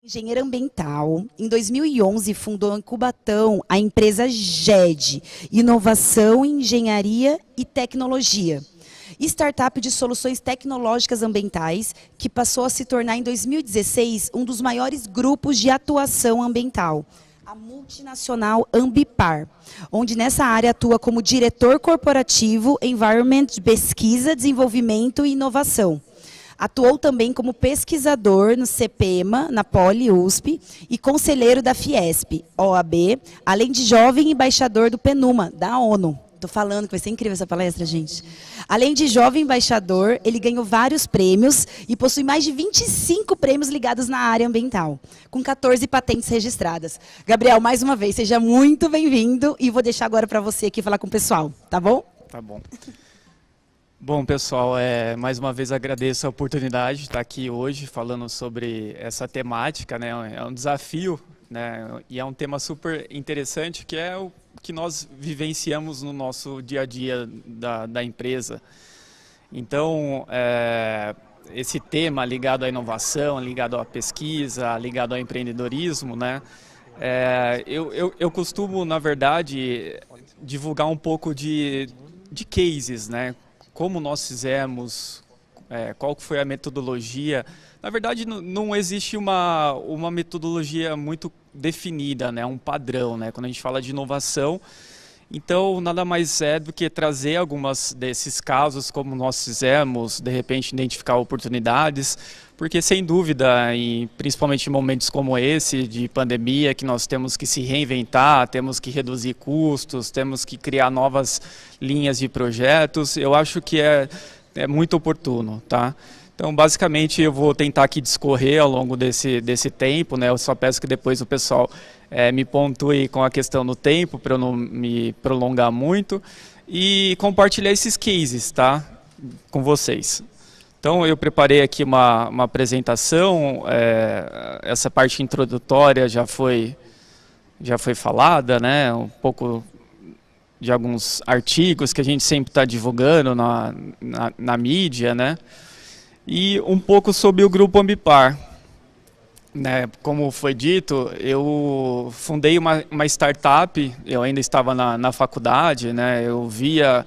Engenheiro ambiental, em 2011 fundou em Cubatão a empresa GED, Inovação, Engenharia e Tecnologia, startup de soluções tecnológicas ambientais, que passou a se tornar em 2016 um dos maiores grupos de atuação ambiental, a multinacional Ambipar, onde nessa área atua como diretor corporativo, Environment, Pesquisa, Desenvolvimento e Inovação. Atuou também como pesquisador no CPEMA, na Poli-USP, e conselheiro da Fiesp, OAB, além de jovem embaixador do PNUMA, da ONU. Estou falando que vai ser incrível essa palestra, gente. Além de jovem embaixador, ele ganhou vários prêmios e possui mais de 25 prêmios ligados na área ambiental, com 14 patentes registradas. Gabriel, mais uma vez, seja muito bem-vindo e vou deixar agora para você aqui falar com o pessoal, tá bom? Tá bom. Bom, pessoal, mais uma vez agradeço a oportunidade de estar aqui hoje falando sobre essa temática, né? É um desafio, né? E é um tema super interessante, que é o que nós vivenciamos no nosso dia a dia da empresa. Então, esse tema ligado à inovação, ligado à pesquisa, ligado ao empreendedorismo, né? Eu costumo, na verdade, divulgar um pouco de cases, né? Como nós fizemos, qual foi a metodologia. Na verdade, não existe uma metodologia muito definida, né? Um padrão, né? Quando a gente fala de inovação. Então, nada mais é do que trazer algumas desses casos, como nós fizemos, de repente identificar oportunidades, porque sem dúvida, e principalmente em momentos como esse, de pandemia, que nós temos que se reinventar, temos que reduzir custos, temos que criar novas linhas de projetos, eu acho que é muito oportuno, tá? Então, basicamente, eu vou tentar aqui discorrer ao longo desse tempo, né? Eu só peço que depois o pessoal me pontue com a questão do tempo, para eu não me prolongar muito, e compartilhar esses cases, tá? Com vocês. Então, eu preparei aqui uma apresentação, essa parte introdutória já foi falada, né? Um pouco de alguns artigos que a gente sempre está divulgando na mídia, né? E um pouco sobre o Grupo Ambipar. Né, como foi dito, eu fundei uma startup, eu ainda estava na faculdade, né, eu via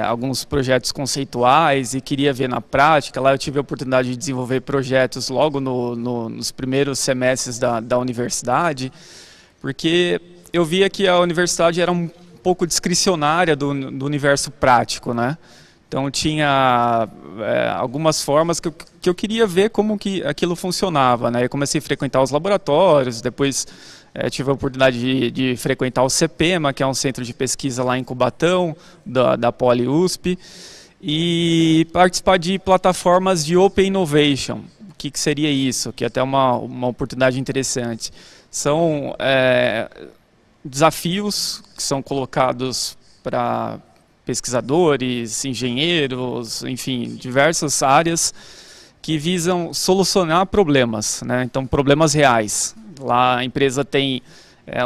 alguns projetos conceituais e queria ver na prática. Lá eu tive a oportunidade de desenvolver projetos logo nos primeiros semestres da universidade, porque eu via que a universidade era um pouco discricionária do universo prático, né? Então tinha algumas formas que eu queria ver como que aquilo funcionava, né? Eu comecei a frequentar os laboratórios, depois tive a oportunidade de frequentar o CPEMA, que é um centro de pesquisa lá em Cubatão, da Poli-USP, e participar de plataformas de Open Innovation. O que seria isso? Que é até uma oportunidade interessante. São desafios que são colocados para pesquisadores, engenheiros, enfim, diversas áreas que visam solucionar problemas, né? Então, problemas reais. Lá a empresa tem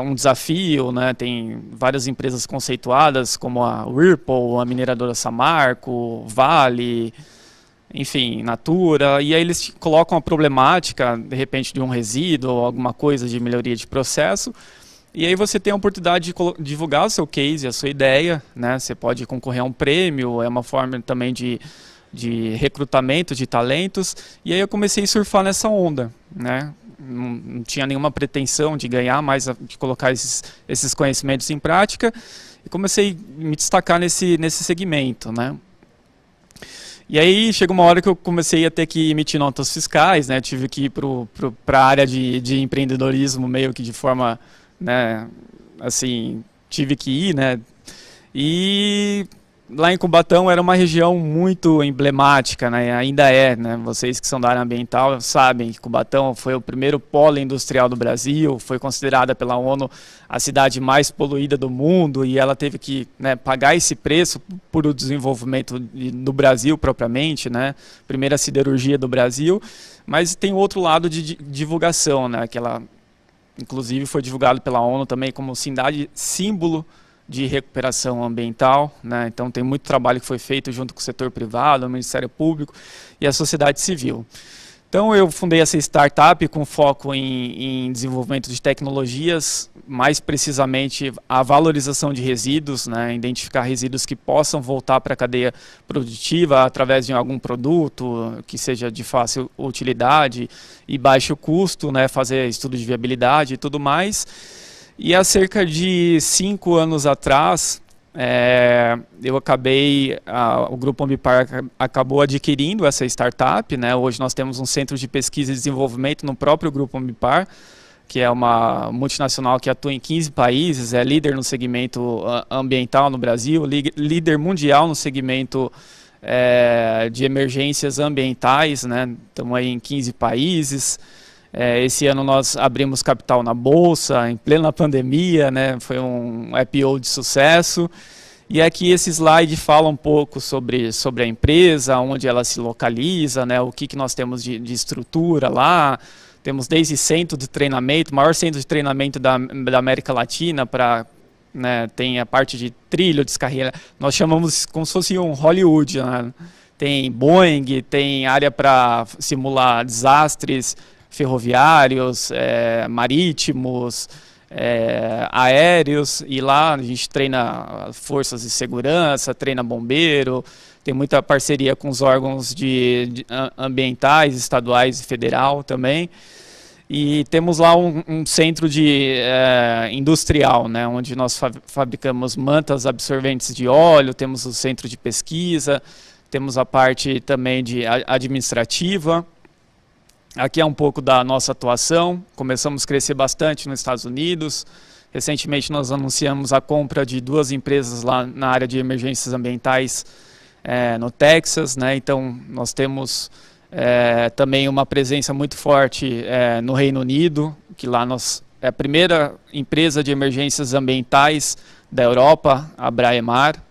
um desafio, né? Tem várias empresas conceituadas, como a Whirlpool, a mineradora Samarco, Vale, enfim, Natura, e aí eles colocam a problemática, de repente, de um resíduo ou alguma coisa de melhoria de processo. E aí você tem a oportunidade de divulgar o seu case, a sua ideia, né? Você pode concorrer a um prêmio, é uma forma também de recrutamento de talentos. E aí eu comecei a surfar nessa onda, né? Não tinha nenhuma pretensão de ganhar, mas de colocar esses conhecimentos em prática. E comecei a me destacar nesse segmento, né? E aí chegou uma hora que eu comecei a ter que emitir notas fiscais, né? Tive que ir para a área de empreendedorismo meio que de forma, né, assim, tive que ir, né, e lá em Cubatão era uma região muito emblemática, né, ainda né, vocês que são da área ambiental sabem que Cubatão foi o primeiro polo industrial do Brasil, foi considerada pela ONU a cidade mais poluída do mundo, e ela teve que, né, pagar esse preço por o desenvolvimento do Brasil propriamente, né, primeira siderurgia do Brasil. Mas tem outro lado de divulgação, né, que ela inclusive foi divulgado pela ONU também como cidade símbolo de recuperação ambiental, né? Então tem muito trabalho que foi feito junto com o setor privado, o Ministério Público e a sociedade civil. Então eu fundei essa startup com foco em desenvolvimento de tecnologias, mais precisamente a valorização de resíduos, né? Identificar resíduos que possam voltar para a cadeia produtiva através de algum produto que seja de fácil utilidade e baixo custo, né? Fazer estudo de viabilidade e tudo mais. E há cerca de 5 anos atrás, o Grupo Ambipar acabou adquirindo essa startup, né? Hoje nós temos um centro de pesquisa e desenvolvimento no próprio Grupo Ambipar, que é uma multinacional que atua em 15 países, é líder no segmento ambiental no Brasil, líder mundial no segmento de emergências ambientais, né? Estamos aí em 15 países. Esse ano nós abrimos capital na Bolsa, em plena pandemia, né? Foi um IPO de sucesso. E aqui esse slide fala um pouco sobre a empresa, onde ela se localiza, né? O que nós temos de estrutura lá. Temos desde centro de treinamento, o maior centro de treinamento da América Latina, né? Tem a parte de trilho, descarrilha. Nós chamamos como se fosse um Hollywood, né? Tem Boeing, tem área para simular desastres ferroviários, marítimos, aéreos, e lá a gente treina forças de segurança, treina bombeiro, tem muita parceria com os órgãos ambientais, estaduais e federal também. E temos lá um centro industrial, né, onde nós fabricamos mantas absorventes de óleo, temos o centro de pesquisa, temos a parte também de administrativa. Aqui é um pouco da nossa atuação, começamos a crescer bastante nos Estados Unidos. Recentemente nós anunciamos a compra de 2 empresas lá na área de emergências ambientais no Texas, né? Então nós temos também uma presença muito forte no Reino Unido, que lá é a primeira empresa de emergências ambientais da Europa, a Braemar.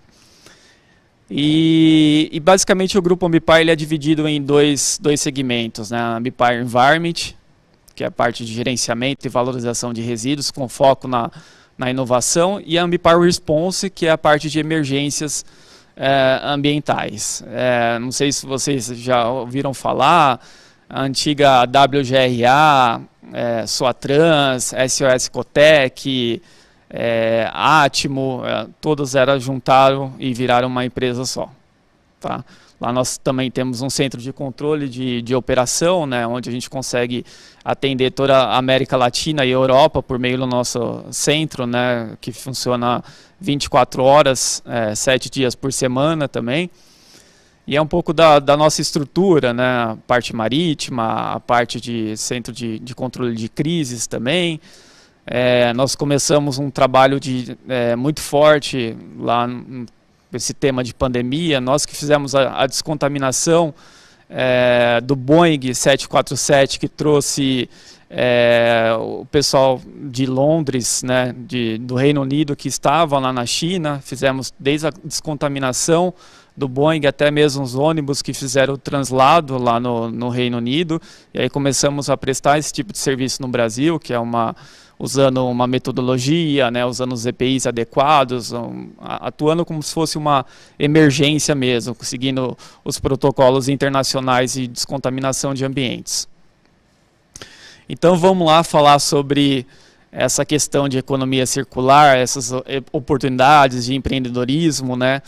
E basicamente o Grupo Ambipar ele é dividido em dois segmentos, né? A Ambipar Environment, que é a parte de gerenciamento e valorização de resíduos, com foco na inovação, e a Ambipar Response, que é a parte de emergências ambientais. Não sei se vocês já ouviram falar, a antiga WGRA, Soatrans, SOS Cotec, Atmo, todos juntaram e viraram uma empresa só. Tá? Lá nós também temos um centro de controle de operação, né, onde a gente consegue atender toda a América Latina e Europa por meio do nosso centro, né, que funciona 24 horas, 7 dias por semana também. E é um pouco da nossa estrutura, né, a parte marítima, a parte de centro de controle de crises também. Nós começamos um trabalho muito forte lá nesse tema de pandemia. Nós que fizemos a descontaminação do Boeing 747, que trouxe o pessoal de Londres, né, do Reino Unido, que estavam lá na China. Fizemos desde a descontaminação do Boeing até mesmo os ônibus que fizeram o translado lá no Reino Unido. E aí começamos a prestar esse tipo de serviço no Brasil, que é usando uma metodologia, né, usando os EPIs adequados, atuando como se fosse uma emergência mesmo, seguindo os protocolos internacionais de descontaminação de ambientes. Então vamos lá falar sobre essa questão de economia circular, essas oportunidades de empreendedorismo, né?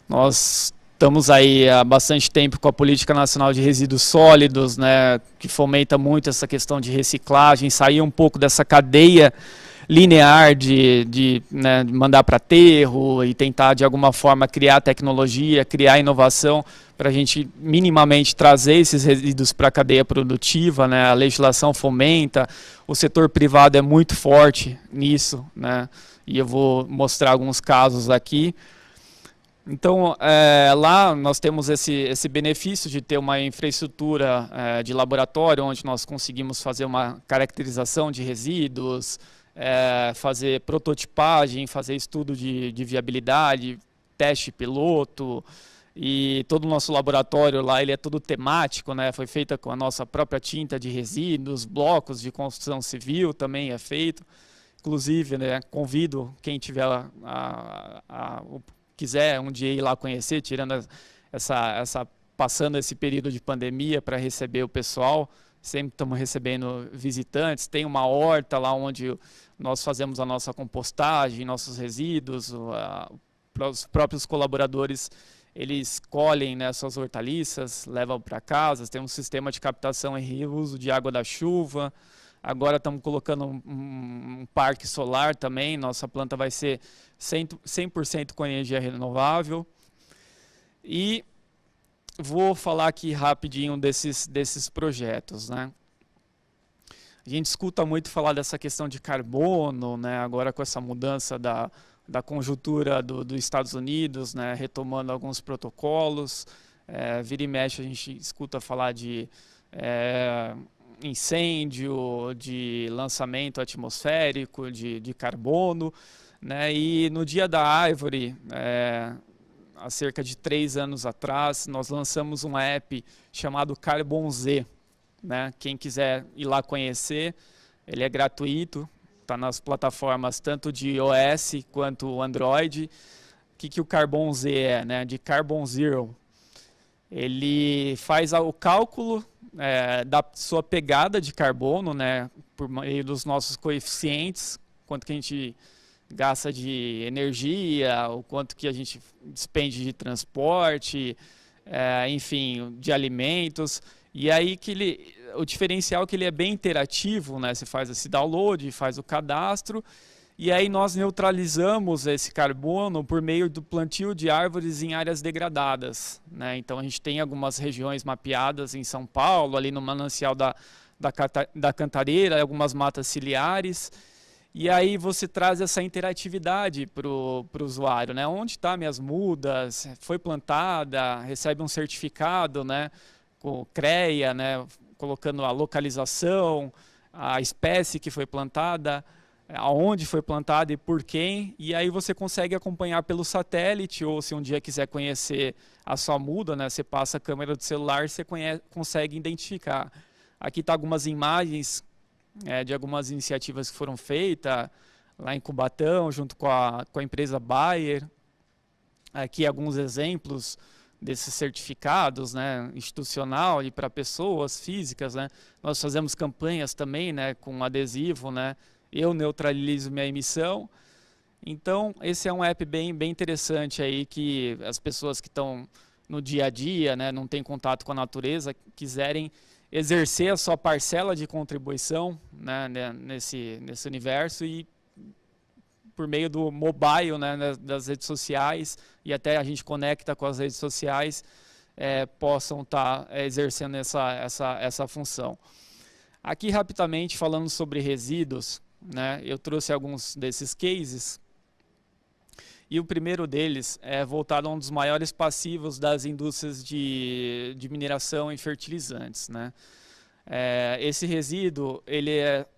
Nós estamos aí há bastante tempo com a Política Nacional de Resíduos Sólidos, né, que fomenta muito essa questão de reciclagem, sair um pouco dessa cadeia linear de mandar para aterro e tentar de alguma forma criar tecnologia, criar inovação para a gente minimamente trazer esses resíduos para a cadeia produtiva, né? A legislação fomenta, o setor privado é muito forte nisso, né? E eu vou mostrar alguns casos aqui. Então, lá nós temos esse benefício de ter uma infraestrutura de laboratório, onde nós conseguimos fazer uma caracterização de resíduos, fazer prototipagem, fazer estudo de viabilidade, teste piloto, e todo o nosso laboratório lá ele é todo temático, né? Foi feita com a nossa própria tinta de resíduos, blocos de construção civil também é feito. Inclusive, né, convido quem tiver quiser um dia ir lá conhecer, passando esse período de pandemia para receber o pessoal. sempre estamos recebendo visitantes. Tem uma horta lá onde nós fazemos a nossa compostagem, nossos resíduos, os próprios colaboradores, eles colhem, né, suas hortaliças, levam para casa. Tem um sistema de captação e reuso de água da chuva. Agora estamos colocando um parque solar também. Nossa planta vai ser 100% com energia renovável. E vou falar aqui rapidinho desses projetos, né? A gente escuta muito falar dessa questão de carbono, né? Agora com essa mudança da conjuntura dos Estados Unidos, né? Retomando alguns protocolos. Vira e mexe a gente escuta falar de incêndio, de lançamento atmosférico, de carbono, né? E no Dia da Árvore, há cerca de 3 anos atrás, nós lançamos um app chamado Carbon Z, né? Quem quiser ir lá conhecer, ele é gratuito, está nas plataformas tanto de iOS quanto Android. O que o Carbon Z é, né? De Carbon Zero. Ele faz o cálculo da sua pegada de carbono, né? Por meio dos nossos coeficientes, quanto que a gente gasta de energia, o quanto que a gente despende de transporte, enfim, de alimentos. E aí o diferencial é que ele é bem interativo, né? Você faz esse download, faz o cadastro, e aí nós neutralizamos esse carbono por meio do plantio de árvores em áreas degradadas, né? Então a gente tem algumas regiões mapeadas em São Paulo, ali no manancial da Cantareira, algumas matas ciliares. E aí você traz essa interatividade para o usuário, né? Onde estão minhas mudas? Foi plantada? Recebe um certificado, né? Com CREA, né? Colocando a localização, a espécie que foi plantada, aonde foi plantada e por quem. E aí você consegue acompanhar pelo satélite, ou se um dia quiser conhecer a sua muda, né? Você passa a câmera do celular e você consegue identificar. Aqui está algumas imagens de algumas iniciativas que foram feitas lá em Cubatão, junto com a empresa Bayer. Aqui alguns exemplos desses certificados, né, institucional e para pessoas físicas, né. Nós fazemos campanhas também, né, com adesivo, né, eu neutralizo minha emissão. Então, esse é um app bem interessante aí, que as pessoas que estão no dia a dia, né, não têm contato com a natureza, quiserem exercer a sua parcela de contribuição, né, nesse universo, e por meio do mobile, né, das redes sociais, e até a gente conecta com as redes sociais, possam estar exercendo essa função. Aqui rapidamente falando sobre resíduos, né, eu trouxe alguns desses cases, e o primeiro deles é voltado a um dos maiores passivos das indústrias de mineração e fertilizantes, né? Esse resíduo ele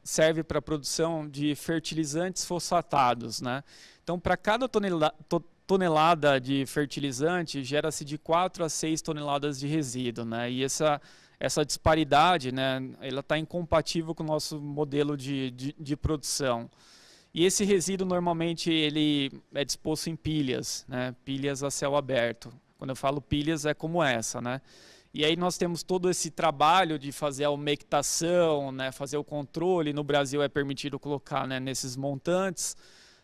serve para a produção de fertilizantes fosfatados, né? Então, para cada tonelada de fertilizante, gera-se de 4 a 6 toneladas de resíduo, né? E essa disparidade, né, ela está incompatível com o nosso modelo de produção. E esse resíduo, normalmente, ele é disposto em pilhas, né? Pilhas a céu aberto. Quando eu falo pilhas, é como essa, né? E aí nós temos todo esse trabalho de fazer a umectação, né? Fazer o controle. No Brasil é permitido colocar, né, nesses montantes,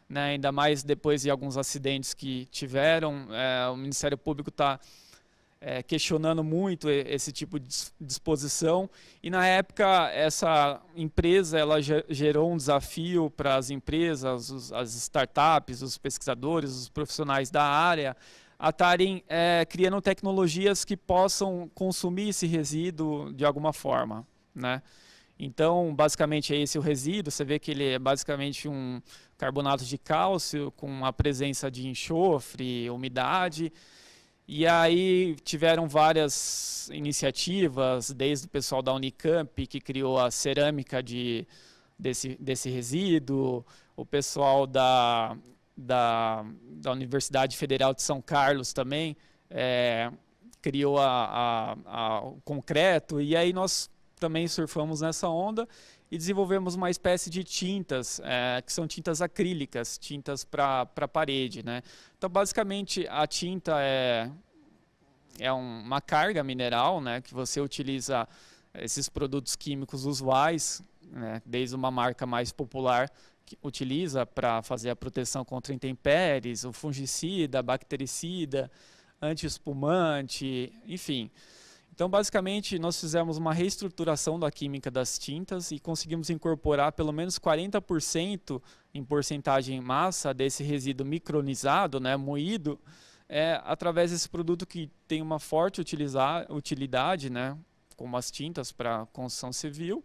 né? Ainda mais depois de alguns acidentes que tiveram. O Ministério Público está questionando muito esse tipo de disposição, e na época essa empresa ela gerou um desafio para as empresas, as startups, os pesquisadores, os profissionais da área, a estarem criando tecnologias que possam consumir esse resíduo de alguma forma, né? Então, basicamente, é esse o resíduo. Você vê que ele é basicamente um carbonato de cálcio com a presença de enxofre, umidade. E aí tiveram várias iniciativas, desde o pessoal da Unicamp, que criou a cerâmica desse resíduo, o pessoal da Universidade Federal de São Carlos também criou o concreto, e aí nós também surfamos nessa onda e desenvolvemos uma espécie de tintas, que são tintas acrílicas, tintas para parede, né? Então, basicamente, a tinta é uma carga mineral, né, que você utiliza esses produtos químicos usuais, né, desde uma marca mais popular que utiliza para fazer a proteção contra intempéries, o fungicida, bactericida, anti-espumante, enfim. Então, basicamente, nós fizemos uma reestruturação da química das tintas e conseguimos incorporar pelo menos 40% em porcentagem em massa desse resíduo micronizado, né, moído, através desse produto que tem uma forte utilidade, né, como as tintas para construção civil,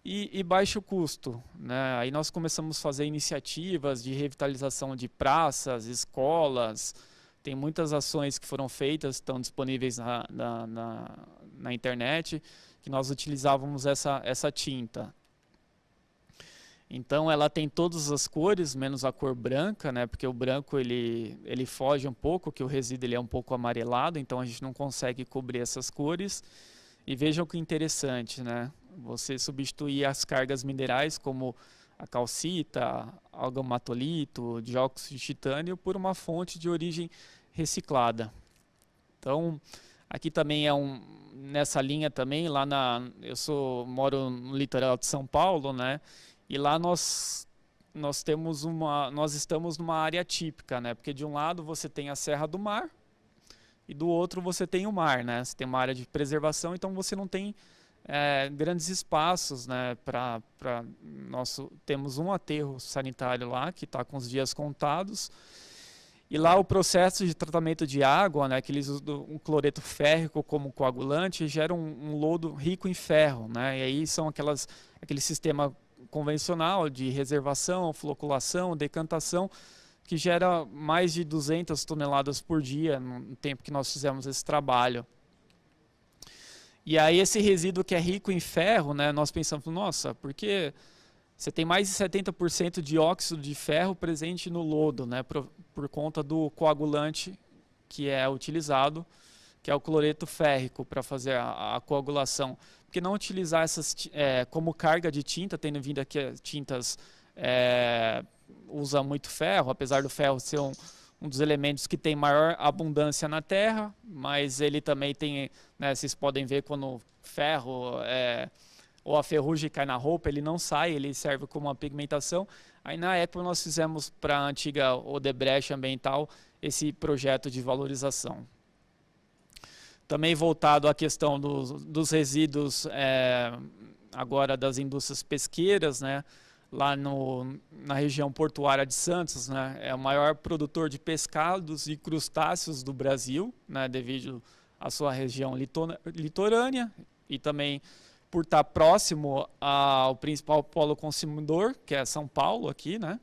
e baixo custo, né? Aí nós começamos a fazer iniciativas de revitalização de praças, escolas. Tem muitas ações que foram feitas, estão disponíveis na internet, que nós utilizávamos essa tinta. Então ela tem todas as cores, menos a cor branca, né? Porque o branco ele foge um pouco, que o resíduo ele é um pouco amarelado, então a gente não consegue cobrir essas cores. E vejam que interessante, né? Você substituir as cargas minerais como a calcita, algamatolito, dióxido de titânio por uma fonte de origem reciclada. Então, aqui também nessa linha também, moro no litoral de São Paulo, né? E lá nós estamos numa área típica, né? Porque de um lado você tem a Serra do Mar e do outro você tem o mar, né? Você tem uma área de preservação, então você não tem grandes espaços, né? Temos um aterro sanitário lá que está com os dias contados. E lá o processo de tratamento de água, né, que eles usam um cloreto férrico como coagulante, gera um lodo rico em ferro, né? E aí são aquele sistema convencional de reservação, floculação, decantação, que gera mais de 200 toneladas por dia no tempo que nós fizemos esse trabalho. E aí esse resíduo que é rico em ferro, né, nós pensamos, nossa, porque você tem mais de 70% de óxido de ferro presente no lodo, né, por conta do coagulante que é utilizado, que é o cloreto férrico para fazer a coagulação. Porque não utilizar essas como carga de tinta, tendo em vista que as tintas usa muito ferro, apesar do ferro ser um dos elementos que tem maior abundância na Terra, mas ele também tem, né, vocês podem ver quando ferro ou a ferrugem cai na roupa, ele não sai, ele serve como uma pigmentação. Aí na época nós fizemos para a antiga Odebrecht Ambiental esse projeto de valorização. Também voltado à questão dos resíduos agora das indústrias pesqueiras, né? Lá na região portuária de Santos, né? É o maior produtor de pescados e crustáceos do Brasil, né? Devido à sua região litorânea e também por estar próximo ao principal polo consumidor, que é São Paulo aqui, né?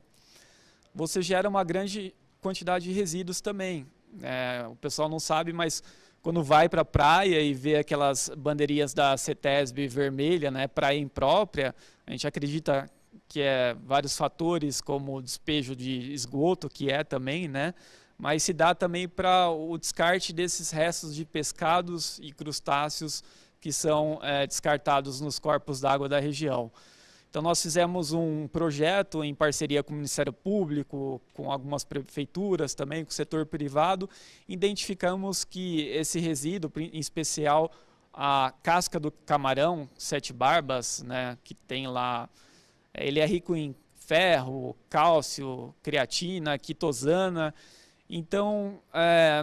Você gera uma grande quantidade de resíduos também. O pessoal não sabe, mas quando vai para a praia e vê aquelas bandeirinhas da CETESB vermelha, né, praia imprópria, a gente acredita que vários fatores, como o despejo de esgoto, que também, né, mas se dá também para o descarte desses restos de pescados e crustáceos que são descartados nos corpos d'água da região. Então nós fizemos um projeto em parceria com o Ministério Público, com algumas prefeituras também, com o setor privado. Identificamos que esse resíduo, em especial a casca do camarão, sete barbas, né, que tem lá, ele é rico em ferro, cálcio, creatina, quitosana. Então,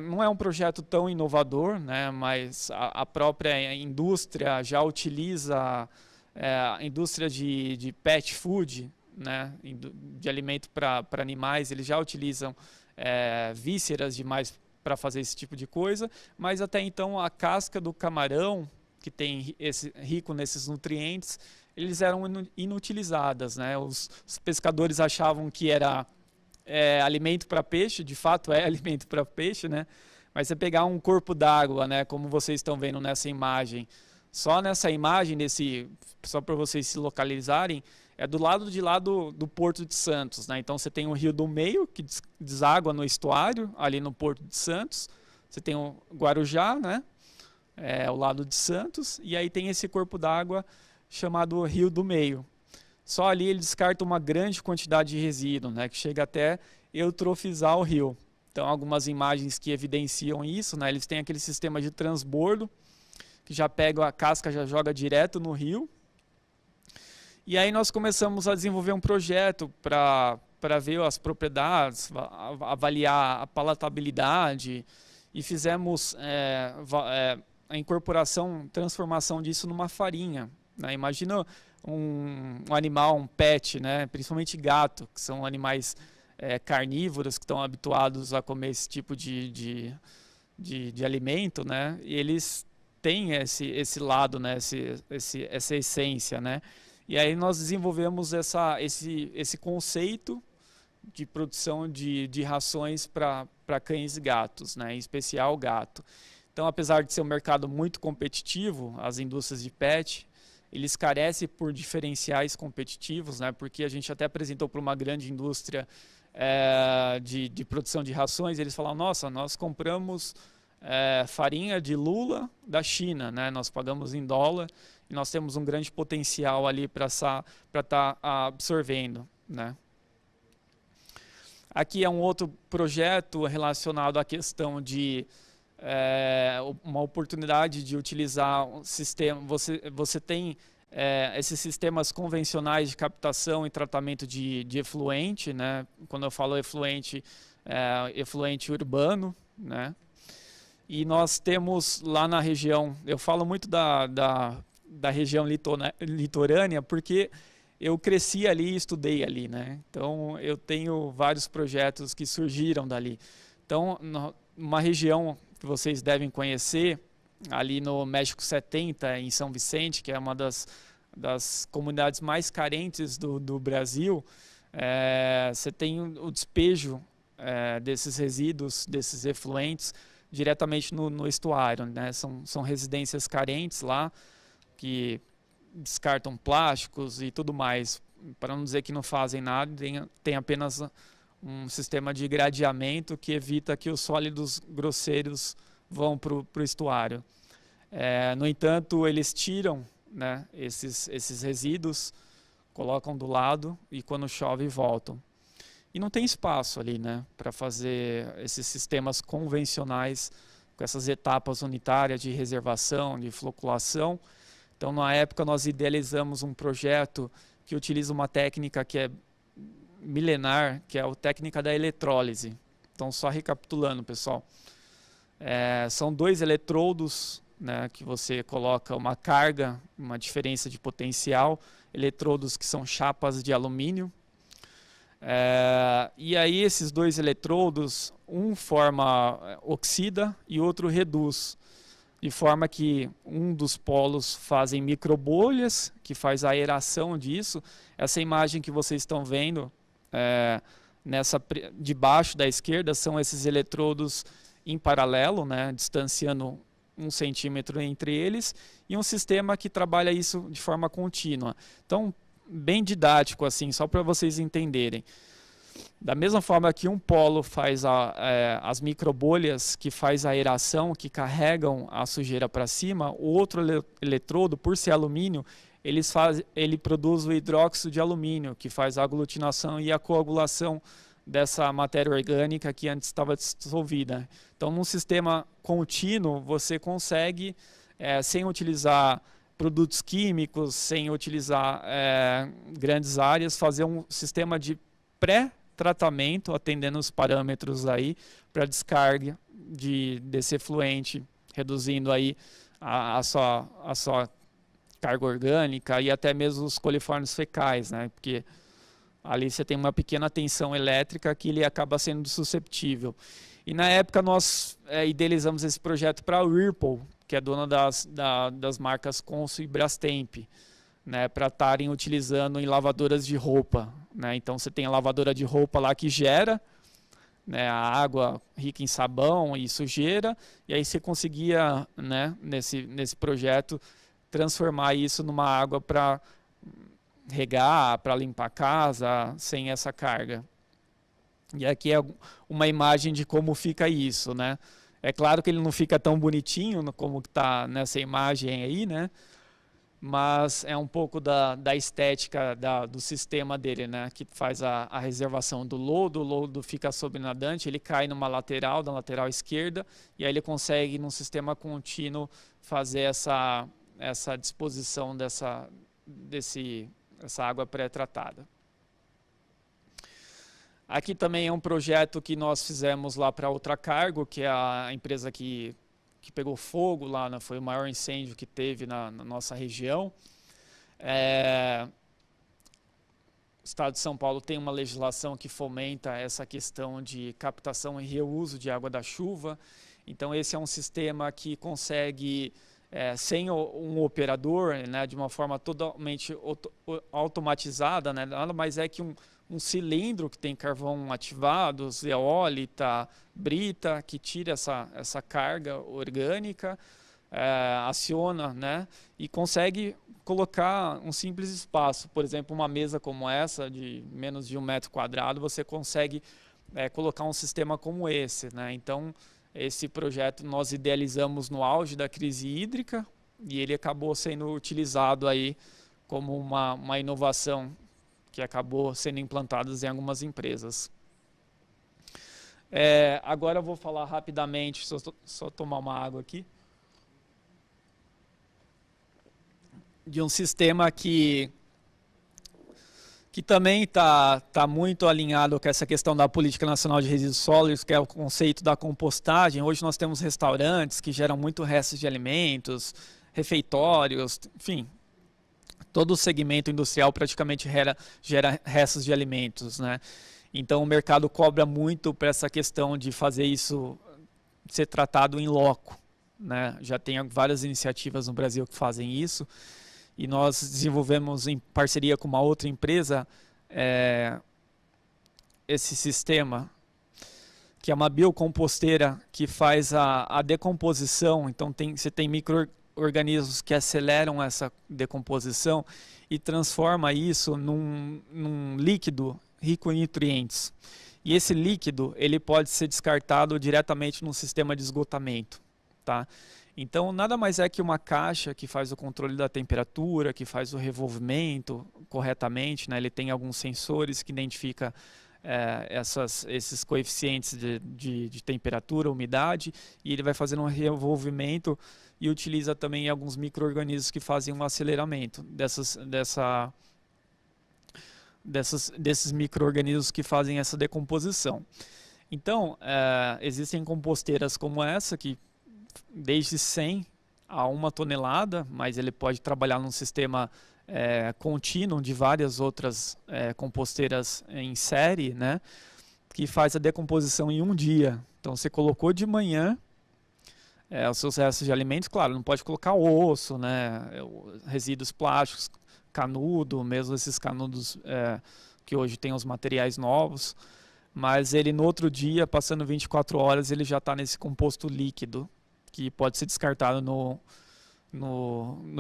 não é um projeto tão inovador, né, mas a própria indústria já utiliza a indústria de pet food, né, de alimento para animais, eles já utilizam vísceras demais para fazer esse tipo de coisa, mas até então a casca do camarão, que tem rico nesses nutrientes, eles eram inutilizadas, né? Os pescadores achavam que era alimento para peixe, de fato é alimento para peixe, né? Mas você pegar um corpo d'água, né, como vocês estão vendo nessa imagem, só nessa imagem, só para vocês se localizarem, é do lado de lá do Porto de Santos, né? Então você tem o Rio do Meio, que deságua no estuário, ali no Porto de Santos. Você tem o Guarujá, né? O lado de Santos, e aí tem esse corpo d'água chamado Rio do Meio. Só ali ele descarta uma grande quantidade de resíduo, né? Que chega até eutrofizar o rio. Então algumas imagens que evidenciam isso, né? Eles têm aquele sistema de transbordo, que já pega a casca, já joga direto no rio. E aí nós começamos a desenvolver um projeto para ver as propriedades, avaliar a palatabilidade, e fizemos a incorporação, transformação disso numa farinha, né? Imagina um animal, um pet, né? Principalmente gato, que são animais carnívoros, que estão habituados a comer esse tipo de alimento, né? E eles têm esse lado, né? Essa essência, né? E aí nós desenvolvemos esse conceito de produção de rações para cães e gatos, né? Em especial gato. Então, apesar de ser um mercado muito competitivo, as indústrias de pet, eles carecem por diferenciais competitivos, né? Porque a gente até apresentou para uma grande indústria de produção de rações, eles falaram, nossa, nós compramos farinha de lula da China, né? Nós pagamos em dólar e nós temos um grande potencial ali para estar absorvendo, né? Aqui é um outro projeto relacionado à questão de uma oportunidade de utilizar um sistema. Você tem esses sistemas convencionais de captação e tratamento de efluente, né? Quando eu falo efluente, efluente urbano, né? E nós temos lá na região, eu falo muito da região litorânea, porque eu cresci ali e estudei ali, né? Então eu tenho vários projetos que surgiram dali. Então, uma região que vocês devem conhecer, ali no México 70, em São Vicente, que é uma das comunidades mais carentes do Brasil, você tem o despejo desses resíduos, desses efluentes, diretamente no estuário, né? São residências carentes lá, que descartam plásticos e tudo mais, para não dizer que não fazem nada, tem apenas um sistema de gradeamento que evita que os sólidos grosseiros vão para o estuário. No entanto, eles tiram, né, esses resíduos, colocam do lado e quando chove voltam. E não tem espaço ali, né, para fazer esses sistemas convencionais com essas etapas unitárias de reservação, de floculação. Então, na época, nós idealizamos um projeto que utiliza uma técnica que é milenar, que é a técnica da eletrólise. Então, só recapitulando, pessoal, são 2 eletrodos, né, que você coloca uma carga, uma diferença de potencial, eletrodos que são chapas de alumínio. E aí esses 2 eletrodos, um oxida e outro reduz, de forma que um dos polos fazem microbolhas, que faz a aeração disso. Essa imagem que vocês estão vendo debaixo da esquerda são esses eletrodos em paralelo, né, distanciando 1 centímetro entre eles, e um sistema que trabalha isso de forma contínua. Então, bem didático, assim, só para vocês entenderem. Da mesma forma que um polo faz as microbolhas, que faz a aeração, que carregam a sujeira para cima, o outro eletrodo, por ser alumínio, ele produz o hidróxido de alumínio, que faz a aglutinação e a coagulação dessa matéria orgânica que antes estava dissolvida. Então, num sistema contínuo, você consegue, sem utilizar produtos químicos, sem utilizar grandes áreas, fazer um sistema de pré-tratamento, atendendo os parâmetros aí, para descarga desse efluente, reduzindo aí a sua carga orgânica e até mesmo os coliformes fecais, né? Porque ali você tem uma pequena tensão elétrica que ele acaba sendo susceptível. E na época nós idealizamos esse projeto para a Whirlpool, que é dona das marcas Consul e Brastemp, né, para estarem utilizando em lavadoras de roupa, né? Então você tem a lavadora de roupa lá que gera, né, a água rica em sabão e sujeira, e aí você conseguia, né, nesse projeto transformar isso numa água para regar, para limpar a casa, sem essa carga. E aqui é uma imagem de como fica isso, né? É claro que ele não fica tão bonitinho como está nessa imagem aí, né? mas é um pouco da estética do sistema dele, né? Que faz a reservação do lodo, o lodo fica sobre o nadante, ele cai numa lateral, da lateral esquerda, e aí ele consegue, num sistema contínuo, fazer essa disposição dessa água pré-tratada. Aqui também é um projeto que nós fizemos lá para Ultracargo, que é a empresa que pegou fogo lá, né? Foi o maior incêndio que teve na nossa região. O Estado de São Paulo tem uma legislação que fomenta essa questão de captação e reuso de água da chuva. Então esse é um sistema que consegue, sem um operador, né, de uma forma totalmente automatizada, né, nada mais é que um cilindro que tem carvão ativado, zeólita, brita, que tira essa carga orgânica, aciona, né, e consegue colocar um simples espaço. Por exemplo, uma mesa como essa, de menos de 1 metro quadrado, você consegue colocar um sistema como esse, né? Então, esse projeto nós idealizamos no auge da crise hídrica e ele acabou sendo utilizado aí como uma inovação que acabou sendo implantada em algumas empresas. Agora eu vou falar rapidamente, só tomar uma água aqui, de um sistema que também está muito alinhado com essa questão da Política Nacional de Resíduos Sólidos, que é o conceito da compostagem. Hoje nós temos restaurantes que geram muito restos de alimentos, refeitórios, enfim, todo o segmento industrial praticamente gera restos de alimentos, né? Então o mercado cobra muito para essa questão de fazer isso ser tratado em loco, né? Já tem várias iniciativas no Brasil que fazem isso. E nós desenvolvemos em parceria com uma outra empresa esse sistema, que é uma biocomposteira que faz a decomposição. Então você tem micro-organismos que aceleram essa decomposição e transforma isso num líquido rico em nutrientes. E esse líquido ele pode ser descartado diretamente num sistema de esgotamento, tá? Então, nada mais é que uma caixa que faz o controle da temperatura, que faz o revolvimento corretamente, né? Ele tem alguns sensores que identificam esses coeficientes de temperatura, umidade, e ele vai fazendo um revolvimento e utiliza também alguns micro-organismos que fazem um aceleramento desses micro-organismos que fazem essa decomposição. Então, existem composteiras como essa, que desde 100 a 1 tonelada, mas ele pode trabalhar num sistema contínuo de várias outras composteiras em série, né, que faz a decomposição em um dia. Então você colocou de manhã os seus restos de alimentos, claro, não pode colocar osso, né, resíduos plásticos, canudo, mesmo esses canudos que hoje tem os materiais novos, mas ele no outro dia, passando 24 horas, ele já está nesse composto líquido, que pode ser descartado no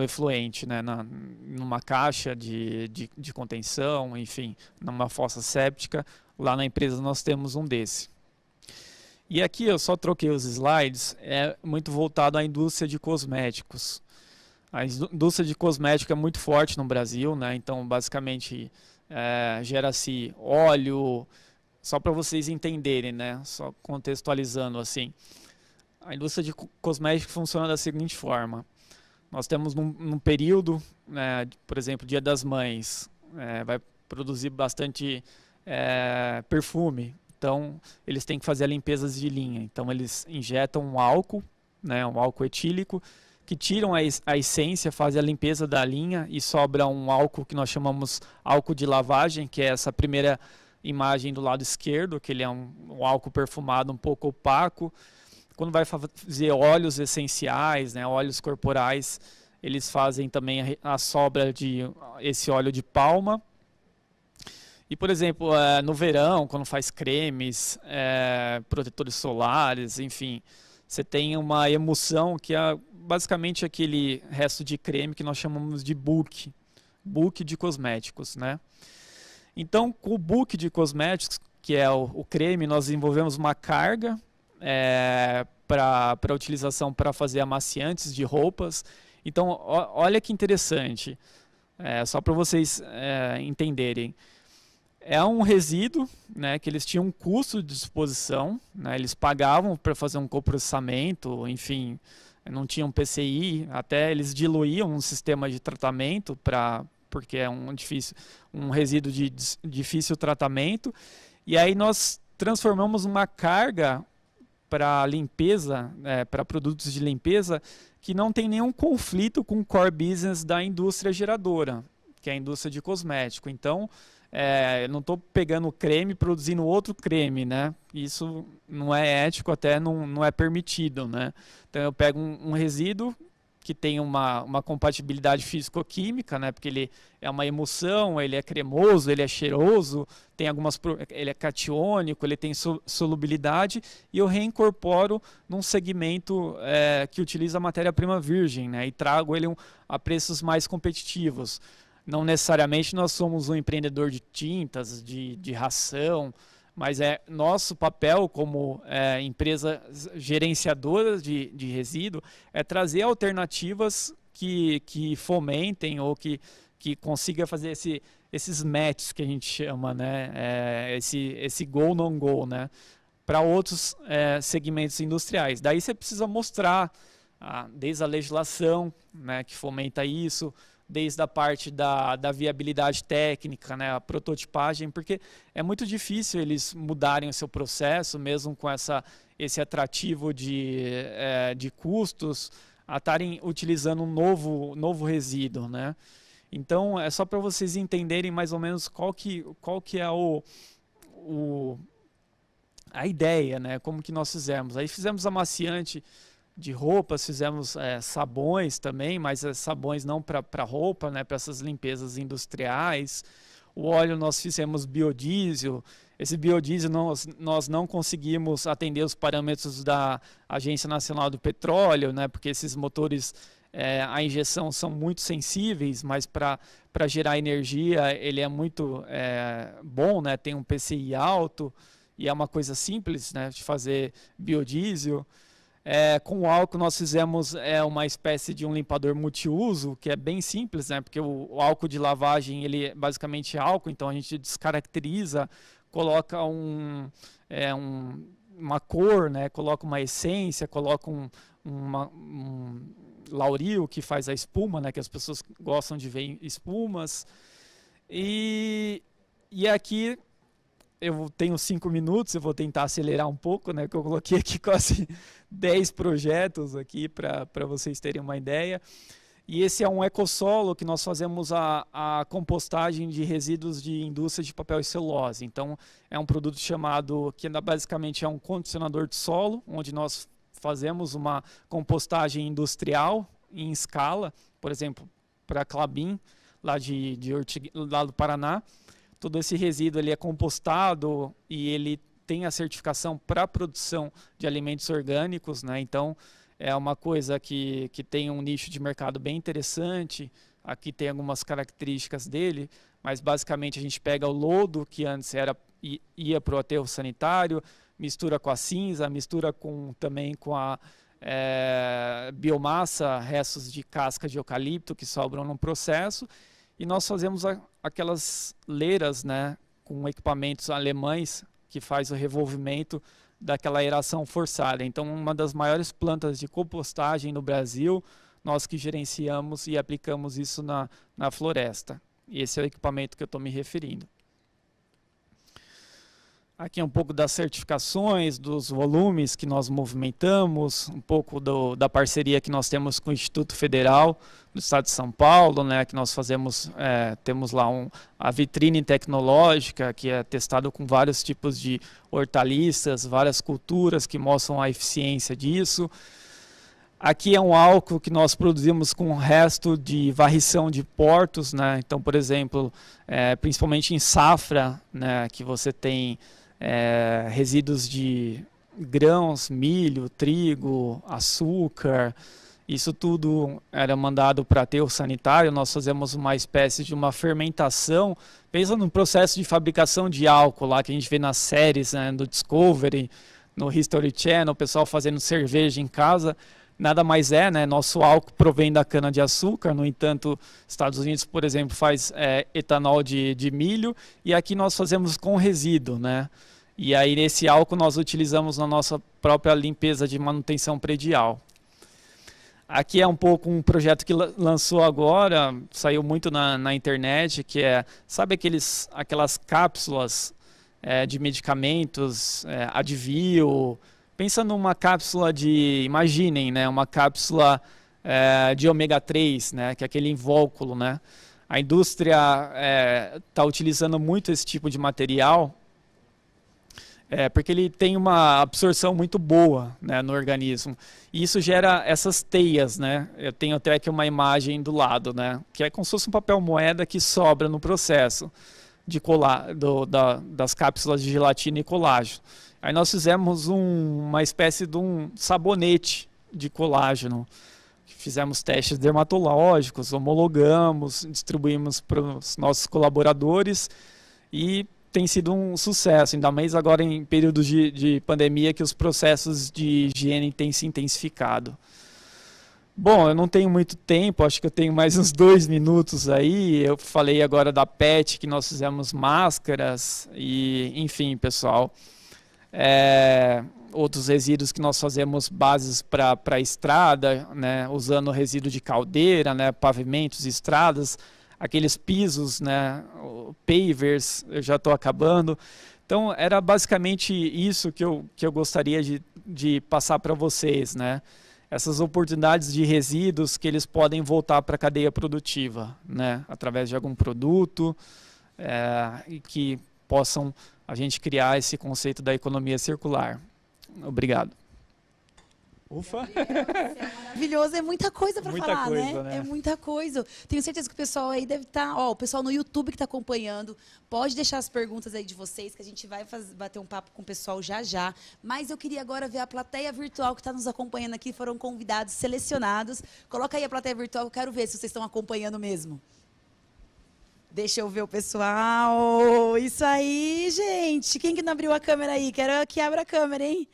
efluente, né, numa caixa de contenção, enfim, numa fossa séptica. Lá na empresa nós temos um desse. E aqui eu só troquei os slides, é muito voltado à indústria de cosméticos. A indústria de cosméticos é muito forte no Brasil, né, então basicamente gera-se óleo, só para vocês entenderem, né, só contextualizando assim. A indústria de cosméticos funciona da seguinte forma: nós temos num período, né, por exemplo, Dia das Mães, vai produzir bastante perfume, então eles têm que fazer a limpeza de linha. Então eles injetam um álcool, né, um álcool etílico, que tiram a essência, fazem a limpeza da linha e sobra um álcool que nós chamamos álcool de lavagem, que é essa primeira imagem do lado esquerdo, que ele é um álcool perfumado um pouco opaco. Quando vai fazer óleos essenciais, né, óleos corporais, eles fazem também a sobra de esse óleo de palma. E, por exemplo, no verão, quando faz cremes, protetores solares, enfim, você tem uma emulsão que é basicamente aquele resto de creme que nós chamamos de bulk de cosméticos, né? Então, com o bulk de cosméticos, que é o creme, nós desenvolvemos uma carga para utilização para fazer amaciantes de roupas. Então, olha que interessante, só para vocês entenderem. É um resíduo, né, que eles tinham um custo de disposição, né, eles pagavam para fazer um coprocessamento, enfim, não tinham PCI, até eles diluíam um sistema de tratamento porque é um resíduo de difícil tratamento, e aí nós transformamos uma carga para limpeza, para produtos de limpeza, que não tem nenhum conflito com o core business da indústria geradora, que é a indústria de cosmético. Então, eu não estou pegando creme e produzindo outro creme, né? Isso não é ético, até não é permitido, né? Então eu pego um resíduo que tem uma compatibilidade físico-química, né? Porque ele é uma emulsão, ele é cremoso, ele é cheiroso, ele é catiônico, ele tem solubilidade, e eu reincorporo num segmento que utiliza matéria-prima virgem, né? E trago ele a preços mais competitivos. Não necessariamente nós somos um empreendedor de tintas, de ração, mas nosso papel como empresa gerenciadora de resíduo é trazer alternativas que fomentem ou que consiga fazer esses matches que a gente chama, né? Esse go, non go, né? Para outros segmentos industriais. Daí você precisa mostrar, desde a legislação, né, que fomenta isso, desde a parte da viabilidade técnica, né, a prototipagem, porque é muito difícil eles mudarem o seu processo, mesmo com esse atrativo de custos, a estarem utilizando um novo resíduo, né? Então, é só para vocês entenderem mais ou menos qual que é a ideia, né? Como que nós fizemos. Aí fizemos amaciante de roupas, fizemos sabões também, mas sabões não para roupa, né, para essas limpezas industriais. O óleo nós fizemos biodiesel. Esse biodiesel nós não conseguimos atender os parâmetros da Agência Nacional do Petróleo, né, porque esses motores, a injeção são muito sensíveis, mas para gerar energia ele é muito bom, né, tem um PCI alto e é uma coisa simples, né, de fazer biodiesel. Com o álcool nós fizemos uma espécie de um limpador multiuso, que é bem simples, né? Porque o álcool de lavagem ele é basicamente álcool, então a gente descaracteriza, coloca uma cor, né? Coloca uma essência, coloca um lauril que faz a espuma, né? Que as pessoas gostam de ver espumas. E aqui eu tenho 5 minutos, eu vou tentar acelerar um pouco, né? Que eu coloquei aqui quase 10 projetos aqui para vocês terem uma ideia. E esse é um ecossolo que nós fazemos a compostagem de resíduos de indústria de papel e celulose. Então, é um produto que basicamente é um condicionador de solo, onde nós fazemos uma compostagem industrial em escala, por exemplo, para a Klabin, lá do Paraná. Todo esse resíduo ele é compostado e ele tem a certificação para a produção de alimentos orgânicos, né? Então, é uma coisa que tem um nicho de mercado bem interessante. Aqui tem algumas características dele, mas basicamente a gente pega o lodo, que antes ia para o aterro sanitário, mistura com a cinza, mistura também com a biomassa, restos de casca de eucalipto que sobram no processo, e nós fazemos aquelas leiras, né, com equipamentos alemães que faz o revolvimento daquela aeração forçada. Então, uma das maiores plantas de compostagem no Brasil, nós que gerenciamos e aplicamos isso na floresta. E esse é o equipamento que eu estou me referindo. Aqui é um pouco das certificações, dos volumes que nós movimentamos, um pouco da parceria que nós temos com o Instituto Federal do Estado de São Paulo, né, que nós temos lá a vitrine tecnológica, que é testado com vários tipos de hortaliças, várias culturas que mostram a eficiência disso. Aqui é um álcool que nós produzimos com o resto de varrição de portos, né? Então, por exemplo, principalmente em safra, né, que você tem resíduos de grãos, milho, trigo, açúcar, isso tudo era mandado para aterro sanitário. Nós fazemos uma espécie de uma fermentação. Pensa no processo de fabricação de álcool lá que a gente vê nas séries, né, do Discovery, no History Channel, o pessoal fazendo cerveja em casa. nada mais é, né? Nosso álcool provém da cana-de-açúcar, no entanto, Estados Unidos, por exemplo, faz etanol de milho, e aqui nós fazemos com resíduo, né? E aí nesse álcool nós utilizamos na nossa própria limpeza de manutenção predial. Aqui é um pouco um projeto que lançou agora, saiu muito na internet, que sabe aquelas cápsulas de medicamentos, Advil. Pensa numa cápsula imaginem, né, uma cápsula de ômega 3, né, que é aquele invólucro, né. A indústria está utilizando muito esse tipo de material, porque ele tem uma absorção muito boa, né, no organismo. E isso gera essas teias, né. Eu tenho até aqui uma imagem do lado, né, que é como se fosse um papel moeda que sobra no processo das cápsulas de gelatina e colágeno. Aí nós fizemos uma espécie de um sabonete de colágeno. Fizemos testes dermatológicos, homologamos, distribuímos para os nossos colaboradores e tem sido um sucesso, ainda mais agora em períodos de pandemia que os processos de higiene têm se intensificado. Bom, eu não tenho muito tempo, acho que eu tenho mais uns 2 minutos aí. Eu falei agora da PET, que nós fizemos máscaras e, enfim, pessoal, outros resíduos que nós fazemos bases para a estrada, né, usando resíduo de caldeira, né, pavimentos, estradas, aqueles pisos, né, pavers, eu já estou acabando. Então, era basicamente isso que eu gostaria de passar para vocês, né? Essas oportunidades de resíduos que eles podem voltar para a cadeia produtiva, né? Através de algum produto e que possam a gente criar esse conceito da economia circular. Obrigado. Ufa! Maravilhoso, é muita coisa para falar, coisa, né? É muita coisa. Tenho certeza que o pessoal aí deve estar, o pessoal no YouTube que está acompanhando, pode deixar as perguntas aí de vocês, que a gente vai bater um papo com o pessoal já já. Mas eu queria agora ver a plateia virtual que está nos acompanhando aqui, foram convidados selecionados. Coloca aí a plateia virtual, eu quero ver se vocês estão acompanhando mesmo. Deixa eu ver o pessoal. Isso aí, gente. Quem que não abriu a câmera aí? Quero que abra a câmera, hein?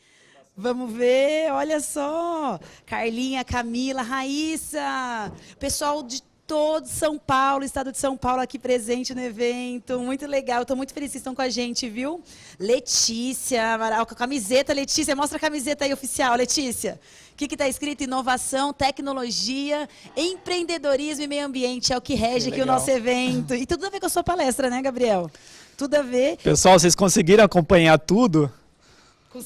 Vamos ver, olha só. Carlinha, Camila, Raíssa. Pessoal de todo São Paulo, estado de São Paulo aqui presente no evento. Muito legal, estou muito feliz que estão com a gente, viu? Letícia, Amaral, com a camiseta, Letícia. Mostra a camiseta aí oficial, Letícia. O que está escrito? Inovação, tecnologia, empreendedorismo e meio ambiente. É o que rege aqui o nosso evento. E tudo a ver com a sua palestra, né, Gabriel? Tudo a ver. Pessoal, vocês conseguiram acompanhar tudo?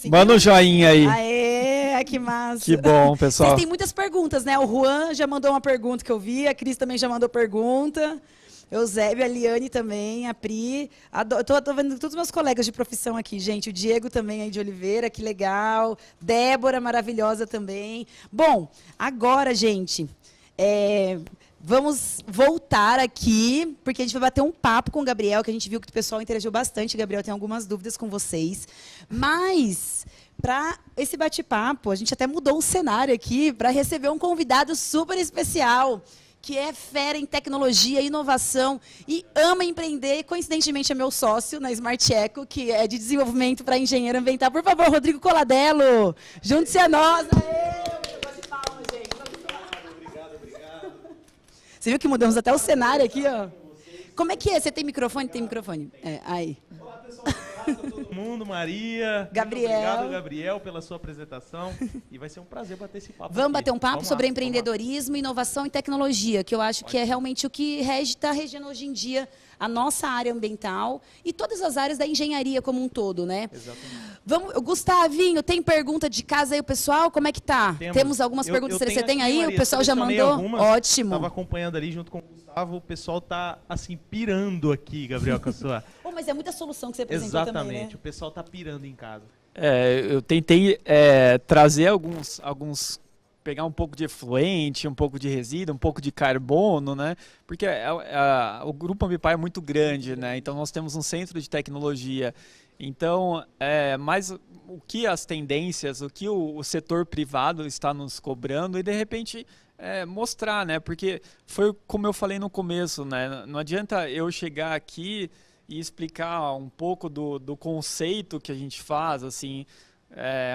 Manda um joinha aí. Aê, que massa. Que bom, pessoal. Vocês têm muitas perguntas, né? O Juan já mandou uma pergunta que eu vi, a Cris também já mandou pergunta. Eusébio, a Liane também, a Pri. Tô vendo todos os meus colegas de profissão aqui, gente. O Diego também aí de Oliveira, que legal. Débora, maravilhosa também. Bom, agora, gente, vamos voltar aqui, porque a gente vai bater um papo com o Gabriel, que a gente viu que o pessoal interagiu bastante. Gabriel tem algumas dúvidas com vocês. Mas, para esse bate-papo, a gente até mudou um cenário aqui para receber um convidado super especial, que é fera em tecnologia, inovação e ama empreender. Coincidentemente, é meu sócio na Smart Eco, que é de desenvolvimento para engenheiro ambiental. Por favor, Rodrigo Coladello, junte-se a nós. Você viu que mudamos até o cenário aqui, ó? Como é que é? Você tem microfone? Tem microfone. Aí. Olá, pessoal. Um abraço a todo mundo. Maria. Gabriel. Muito obrigado, Gabriel, pela sua apresentação. E vai ser um prazer bater esse papo. Vamos aqui. bater um papo sobre empreendedorismo, inovação e tecnologia, que eu acho que é realmente o que está regendo hoje em dia a nossa área ambiental e todas as áreas da engenharia como um todo, né? Exatamente. Gustavinho, tem pergunta de casa aí, o pessoal? Como é que tá? Temos algumas perguntas. Você tem aí? Maria, o pessoal já mandou? Algumas, ótimo. Estava acompanhando ali junto com o Gustavo. O pessoal tá, assim, pirando aqui, Gabriel, com a sua... Mas é muita solução que você apresentou também, né? Exatamente. O pessoal tá pirando em casa. Eu tentei trazer alguns pegar um pouco de efluente, um pouco de resíduo, um pouco de carbono, né? Porque o Grupo Ambipar é muito grande, né? Então nós temos um centro de tecnologia. Então, mais o que as tendências, o que o setor privado está nos cobrando e de repente mostrar, né? Porque foi como eu falei no começo, né? Não adianta eu chegar aqui e explicar um pouco do conceito que a gente faz, assim,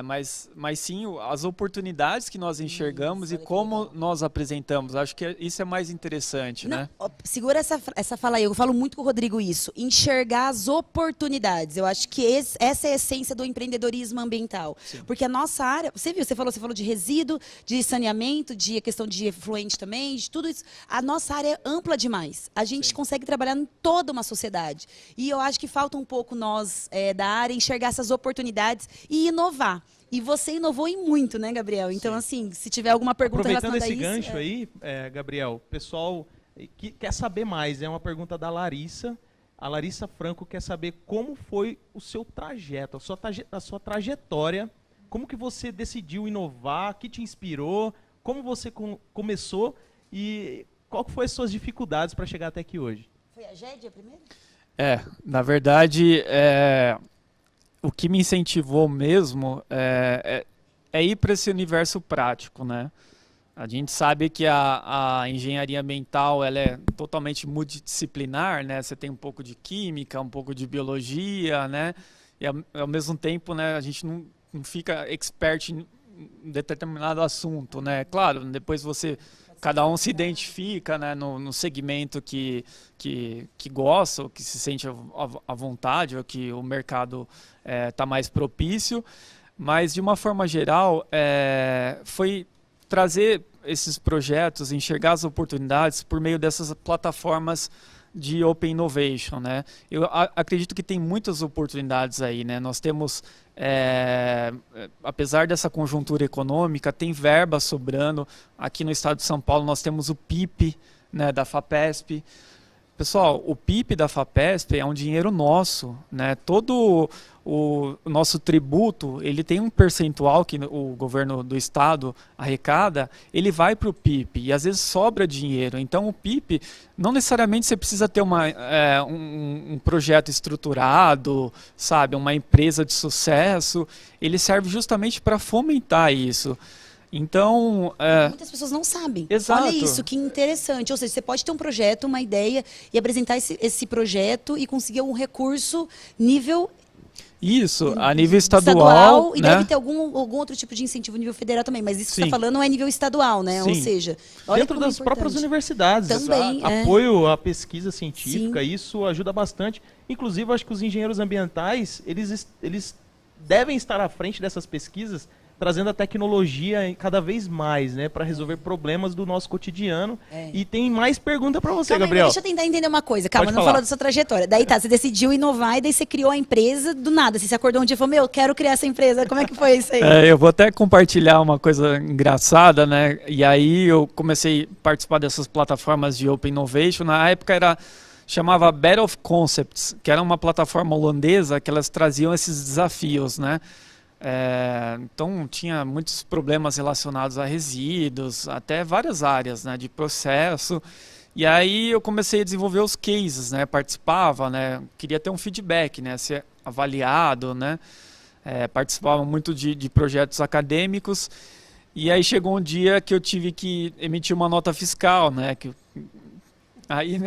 Mas sim as oportunidades que nós enxergamos e como nós apresentamos. Acho que isso é mais interessante, Não, né? segura essa fala aí, eu falo muito com o Rodrigo isso, enxergar as oportunidades. Eu acho que essa é a essência do empreendedorismo ambiental. Sim. Porque a nossa área, você falou de resíduo, de saneamento, de questão de efluente também, de tudo isso. A nossa área é ampla demais. A gente consegue trabalhar em toda uma sociedade. E eu acho que falta um pouco nós da área enxergar essas oportunidades e inovar. E você inovou em muito, né, Gabriel? Então, assim, se tiver alguma pergunta aproveitando relacionada a esse isso... gancho aí, Gabriel, o pessoal que quer saber mais, é uma pergunta da Larissa. A Larissa Franco quer saber como foi o seu trajeto, a sua trajetória, como que você decidiu inovar, o que te inspirou, como você começou e qual que foi as suas dificuldades para chegar até aqui hoje. Foi a GED a primeira? Na verdade, o que me incentivou mesmo é ir para esse universo prático, né? A gente sabe que a engenharia ambiental ela é totalmente multidisciplinar, né? Você tem um pouco de química, um pouco de biologia, né? E ao mesmo tempo, né, a gente não fica expert em determinado assunto, né? Claro, depois cada um se identifica, né, no segmento que gosta, ou que se sente à vontade, ou que o mercado está mais propício, mas de uma forma geral foi trazer esses projetos, enxergar as oportunidades por meio dessas plataformas de Open Innovation, né? Eu acredito que tem muitas oportunidades aí, né? Nós temos, apesar dessa conjuntura econômica, tem verba sobrando. Aqui no estado de São Paulo nós temos o PIP, né, da FAPESP. Pessoal, o PIP da FAPESP é um dinheiro nosso, né? Todo o nosso tributo, ele tem um percentual que o governo do estado arrecada, ele vai para o PIP e às vezes sobra dinheiro. Então o PIP, não necessariamente você precisa ter um projeto estruturado, sabe, uma empresa de sucesso, ele serve justamente para fomentar isso. Então, muitas pessoas não sabem. Exato. Olha isso, que interessante. Ou seja, você pode ter um projeto, uma ideia e apresentar esse projeto e conseguir um recurso nível... Isso, a nível estadual, e né? deve ter algum outro tipo de incentivo nível federal também, mas isso que você está falando é nível estadual, né? Sim. Ou seja, olha dentro das próprias universidades, também, apoio à pesquisa científica, isso ajuda bastante. Inclusive, acho que os engenheiros ambientais, eles devem estar à frente dessas pesquisas, trazendo a tecnologia cada vez mais, né, para resolver problemas do nosso cotidiano. E tem mais pergunta para você, Gabriel. Deixa eu tentar entender uma coisa. Calma, Pode não falar. falou da sua trajetória. Daí você decidiu inovar e daí você criou a empresa do nada. Você acordou um dia e falou, eu quero criar essa empresa. Como é que foi isso aí? Eu vou até compartilhar uma coisa engraçada, né? E aí eu comecei a participar dessas plataformas de Open Innovation. Na época chamava Battle of Concepts, que era uma plataforma holandesa que elas traziam esses desafios, né? Então tinha muitos problemas relacionados a resíduos, até várias áreas, né, de processo. E aí eu comecei a desenvolver os cases, né, participava, né, queria ter um feedback, né, ser avaliado, né, participava muito de projetos acadêmicos. E aí chegou um dia que eu tive que emitir uma nota fiscal, né, aí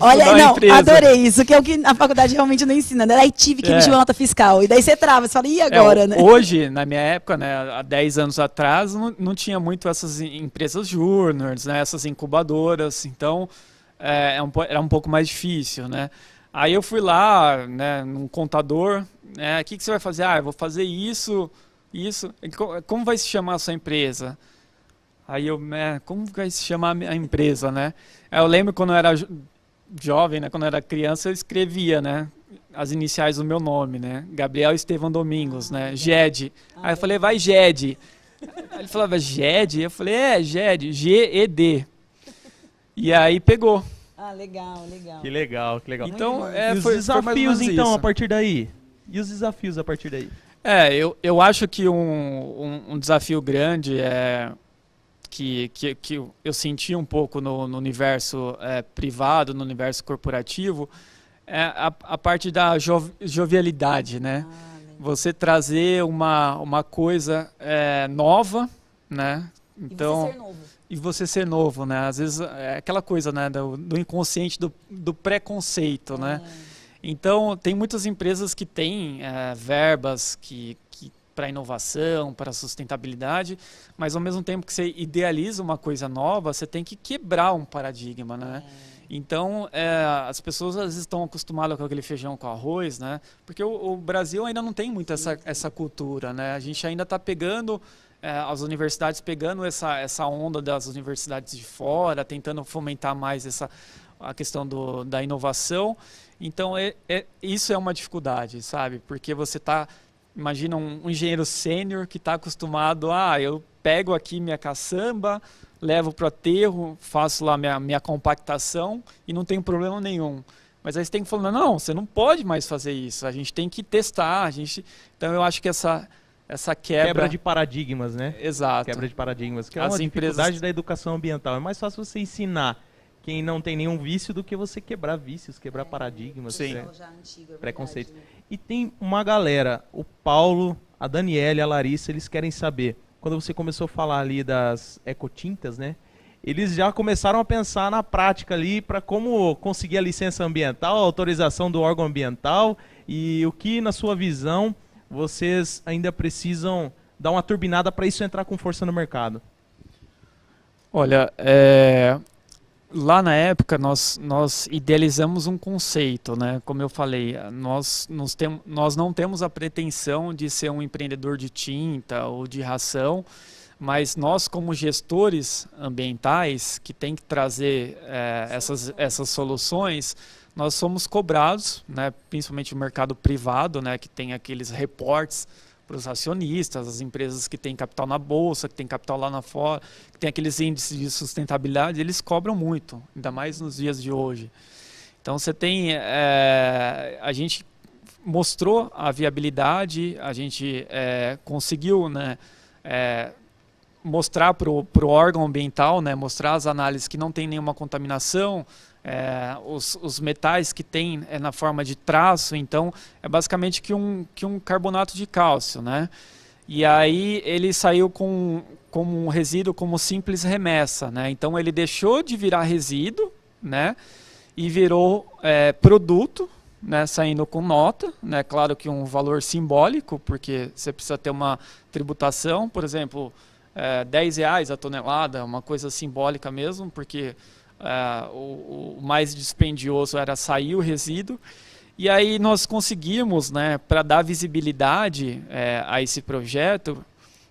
olha, não, adorei isso, que é o que a faculdade realmente não ensina, né? Aí tive que emitir uma nota fiscal, e daí você trava, você fala, e agora, né? Hoje, na minha época, né, há 10 anos atrás, não tinha muito essas empresas júniores, né, essas incubadoras, então era um pouco mais difícil, né? Aí eu fui lá, né, num contador, o que você vai fazer? Eu vou fazer isso. Como vai se chamar a sua empresa? Aí como vai se chamar a empresa, né? Eu lembro quando eu era jovem, né, quando eu era criança, eu escrevia, né, as iniciais do meu nome, né? Gabriel Estevão Domingos, né? GED. Aí eu falei, vai GED. Aí ele falava, GED? Eu falei, GED, G-E-D. E aí pegou. Legal. Que legal. Então, e os foi desafios, então, isso. a partir daí? E os desafios a partir daí? Eu acho que um desafio grande que eu senti um pouco no universo privado, no universo corporativo, é a parte da jovialidade, né? Você trazer uma coisa nova, né? Então, e você ser novo, né? Às vezes é aquela coisa, né, do inconsciente, do preconceito, né? Então, tem muitas empresas que têm verbas, que para inovação, para sustentabilidade, mas ao mesmo tempo que você idealiza uma coisa nova, você tem que quebrar um paradigma, né? Então, as pessoas às vezes estão acostumadas com aquele feijão com arroz, né? Porque o Brasil ainda não tem muito essa cultura, né? A gente ainda está pegando, as universidades pegando essa onda das universidades de fora, tentando fomentar mais a questão da inovação. Então, isso é uma dificuldade, sabe? Porque você imagina um engenheiro sênior que está acostumado eu pego aqui minha caçamba, levo para o aterro, faço lá minha compactação e não tem problema nenhum. Mas aí você tem que falar, não, você não pode mais fazer isso, a gente tem que testar. Então eu acho que essa quebra de paradigmas, né? Exato. Quebra de paradigmas, que é uma dificuldade da educação ambiental. É mais fácil você ensinar quem não tem nenhum vício do que você quebrar vícios, quebrar paradigmas, preconceitos. E tem uma galera, o Paulo, a Daniela e a Larissa, eles querem saber, quando você começou a falar ali das ecotintas, né? Eles já começaram a pensar na prática ali para como conseguir a licença ambiental, a autorização do órgão ambiental e o que, na sua visão, vocês ainda precisam dar uma turbinada para isso entrar com força no mercado. Olha, lá na época nós idealizamos um conceito, né? Como eu falei, nós não temos a pretensão de ser um empreendedor de tinta ou de ração, mas nós como gestores ambientais que tem que trazer essas soluções, nós somos cobrados, né? Principalmente o mercado privado, né? Que tem aqueles reportes para os acionistas, as empresas que têm capital na bolsa, que têm capital lá na fora, que tem aqueles índices de sustentabilidade, eles cobram muito, ainda mais nos dias de hoje. Então você tem, a gente mostrou a viabilidade, a gente conseguiu, né, mostrar para o órgão ambiental, né, mostrar as análises que não tem nenhuma contaminação, os metais que tem na forma de traço, então é basicamente que um carbonato de cálcio, né? E aí ele saiu como um resíduo, como simples remessa, né? Então ele deixou de virar resíduo, né? E virou produto, né? Saindo com nota, né? Claro que um valor simbólico, porque você precisa ter uma tributação, por exemplo, R$10 a tonelada, uma coisa simbólica mesmo, porque o mais dispendioso era sair o resíduo. E aí nós conseguimos, né, para dar visibilidade a esse projeto,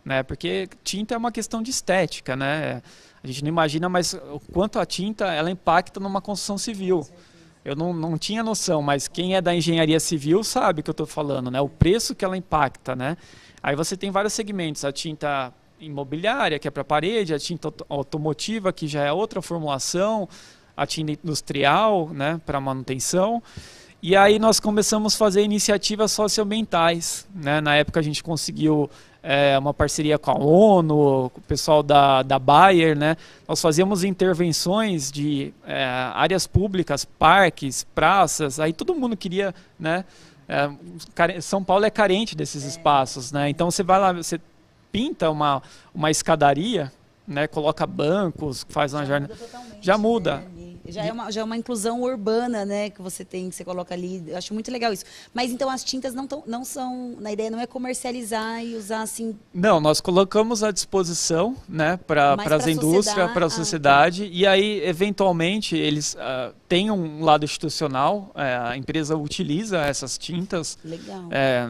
né, porque tinta é uma questão de estética, né? A gente não imagina, mas o quanto a tinta ela impacta numa construção civil. Eu não tinha noção, mas quem é da engenharia civil sabe o que eu estou falando, né? O preço que ela impacta, né? Aí você tem vários segmentos, a tinta imobiliária, que é para parede, a tinta automotiva, que já é outra formulação, a tinta industrial, né, para manutenção. E aí nós começamos a fazer iniciativas socioambientais, né? Na época a gente conseguiu uma parceria com a ONU, com o pessoal da Bayer, né? Nós fazíamos intervenções de áreas públicas, parques, praças, aí todo mundo queria, né? São Paulo é carente desses espaços, né? Então você vai lá, você pinta uma escadaria, né, coloca bancos, faz uma jardim, já muda. Né? Já é uma inclusão urbana, né, que você coloca ali. Eu acho muito legal isso. Mas então as tintas não são, na ideia não é comercializar e usar assim. Não, nós colocamos à disposição, né, para as indústrias, para a sociedade, e aí eventualmente eles têm um lado institucional, a empresa utiliza essas tintas. Legal.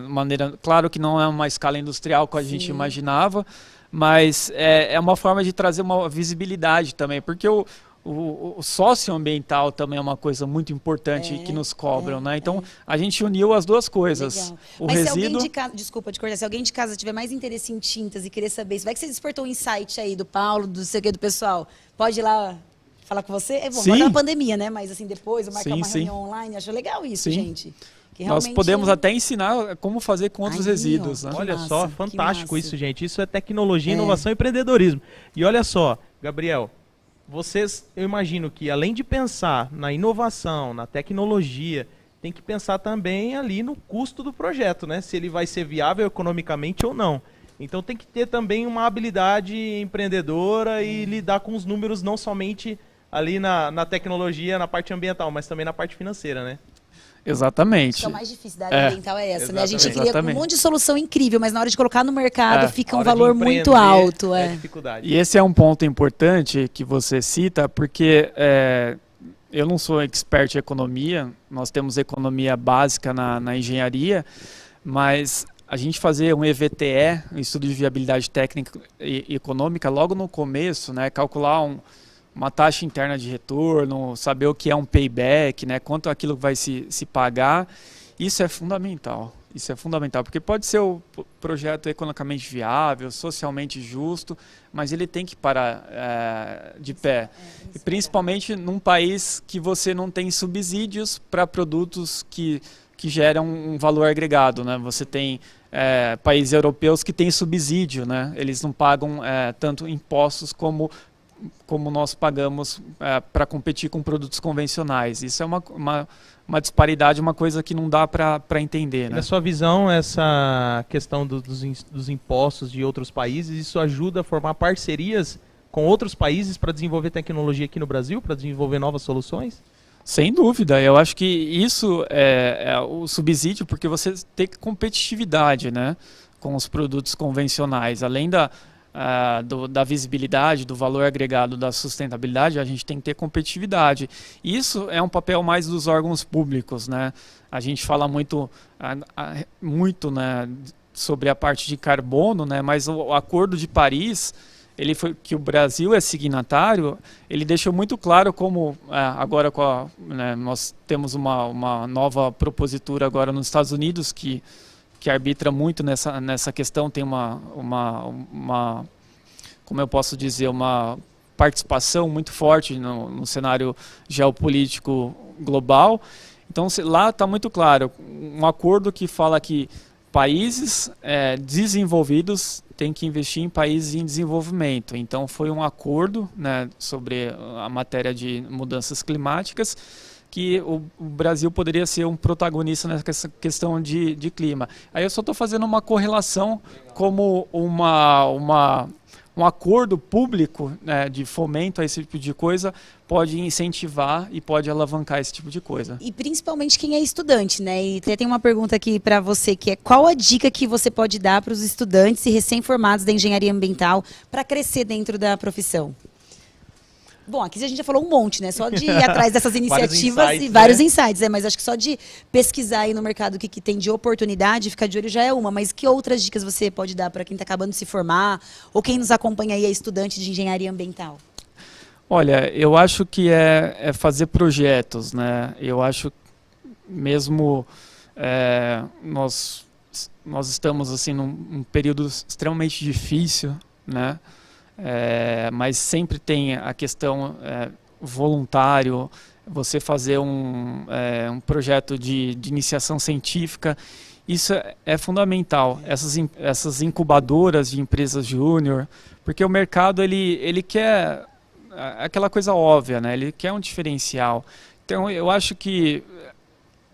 Maneira, claro que não é uma escala industrial como a gente imaginava, mas é uma forma de trazer uma visibilidade também, porque o socioambiental também é uma coisa muito importante que nos cobram, né? Então a gente uniu as duas coisas. Legal. Mas resíduo... se alguém de casa, desculpa te cortar, se alguém de casa tiver mais interesse em tintas e querer saber, vai que você despertou um insight aí do Paulo, do sei que do pessoal, pode ir lá falar com você? É bom, agora na pandemia, né? Mas assim, depois, marcar uma reunião online, acho legal isso, gente. Nós podemos até ensinar como fazer com outros resíduos. Né? Olha só, fantástico isso, gente. Isso é tecnologia, inovação e empreendedorismo. E olha só, Gabriel, vocês, eu imagino que além de pensar na inovação, na tecnologia, tem que pensar também ali no custo do projeto, né? Se ele vai ser viável economicamente ou não. Então tem que ter também uma habilidade empreendedora e lidar com os números não somente ali na tecnologia, na parte ambiental, mas também na parte financeira, né? Exatamente. Acho que é o mais difícil da área ambiental é essa, né? A gente Exatamente. cria um monte de solução incrível, mas na hora de colocar no mercado fica um hora de valor muito empreender alto. é É. dificuldade. E esse é um ponto importante que você cita, porque eu não sou expert em economia, nós temos economia básica na engenharia, mas a gente fazer um EVTE, um estudo de viabilidade técnica e econômica, logo no começo, né, calcular uma taxa interna de retorno, saber o que é um payback, né, quanto aquilo vai se pagar, isso é fundamental. Isso é fundamental, porque pode ser o projeto economicamente viável, socialmente justo, mas ele tem que parar de pé. E principalmente num país que você não tem subsídios para produtos que geram um valor agregado, né? Você tem países europeus que têm subsídio, né? Eles não pagam tanto impostos como nós pagamos para competir com produtos convencionais. Isso é uma disparidade, uma coisa que não dá para entender. E Né? na sua visão, essa questão dos impostos de outros países, isso ajuda a formar parcerias com outros países para desenvolver tecnologia aqui no Brasil, para desenvolver novas soluções? Sem dúvida, eu acho que isso é o subsídio, porque você tem competitividade, né, com os produtos convencionais. Além da visibilidade, do valor agregado, da sustentabilidade, a gente tem que ter competitividade. Isso é um papel mais dos órgãos públicos, né? A gente fala muito, né, sobre a parte de carbono, né, mas o Acordo de Paris, que o Brasil é signatário, ele deixou muito claro como, agora né, nós temos uma nova propositura agora nos Estados Unidos que arbitra muito nessa questão, tem como eu posso dizer, uma participação muito forte no cenário geopolítico global. Então lá está muito claro, um acordo que fala que países desenvolvidos têm que investir em países em desenvolvimento. Então foi um acordo, né, sobre a matéria de mudanças climáticas, que o Brasil poderia ser um protagonista nessa questão de clima. Aí eu só estou fazendo uma correlação como um acordo público, né, de fomento a esse tipo de coisa pode incentivar e pode alavancar esse tipo de coisa. E principalmente quem é estudante, né? E tem uma pergunta aqui para você, que é: qual a dica que você pode dar para os estudantes e recém-formados da engenharia ambiental para crescer dentro da profissão? Bom, aqui a gente já falou um monte, né? Só de ir atrás dessas iniciativas e vários insights, mas acho que só de pesquisar aí no mercado o que tem de oportunidade, ficar de olho já é uma. Mas que outras dicas você pode dar para quem está acabando de se formar ou quem nos acompanha aí é estudante de engenharia ambiental? Olha, eu acho que é fazer projetos, né? Eu acho mesmo nós estamos assim num período extremamente difícil, né? Mas sempre tem a questão voluntário, você fazer um projeto de iniciação científica, isso é fundamental. Essas incubadoras de empresas júnior, porque o mercado ele quer aquela coisa óbvia, né? Ele quer um diferencial. Então eu acho que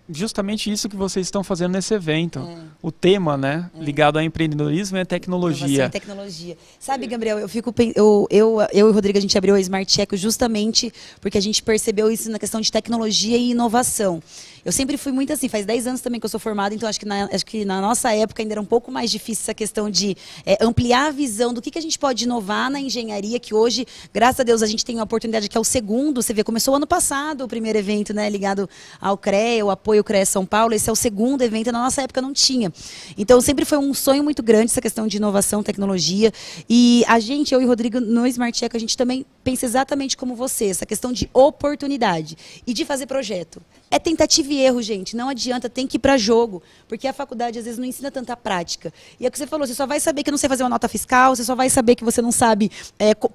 justamente isso que vocês estão fazendo nesse evento. O tema, né, ligado ao empreendedorismo e à tecnologia. Inovação e tecnologia. Sabe, Gabriel, eu e o Rodrigo, a gente abriu a Smart Eco justamente porque a gente percebeu isso na questão de tecnologia e inovação. Eu sempre fui muito assim, faz 10 anos também que eu sou formada, então acho que na nossa época ainda era um pouco mais difícil essa questão de ampliar a visão do que a gente pode inovar na engenharia, que hoje, graças a Deus, a gente tem uma oportunidade que é o segundo, você vê, começou ano passado o primeiro evento, né, ligado ao CREA, o apoio CREA São Paulo, esse é o segundo evento, na nossa época não tinha. Então sempre foi um sonho muito grande essa questão de inovação, tecnologia, e eu e o Rodrigo, no Smart Eco, a gente também pensa exatamente como você, essa questão de oportunidade e de fazer projeto. É tentativa e erro, gente. Não adianta, tem que ir para jogo. Porque a faculdade, às vezes, não ensina tanta prática. E é o que você falou, você só vai saber que não sei fazer uma nota fiscal, você só vai saber que você não sabe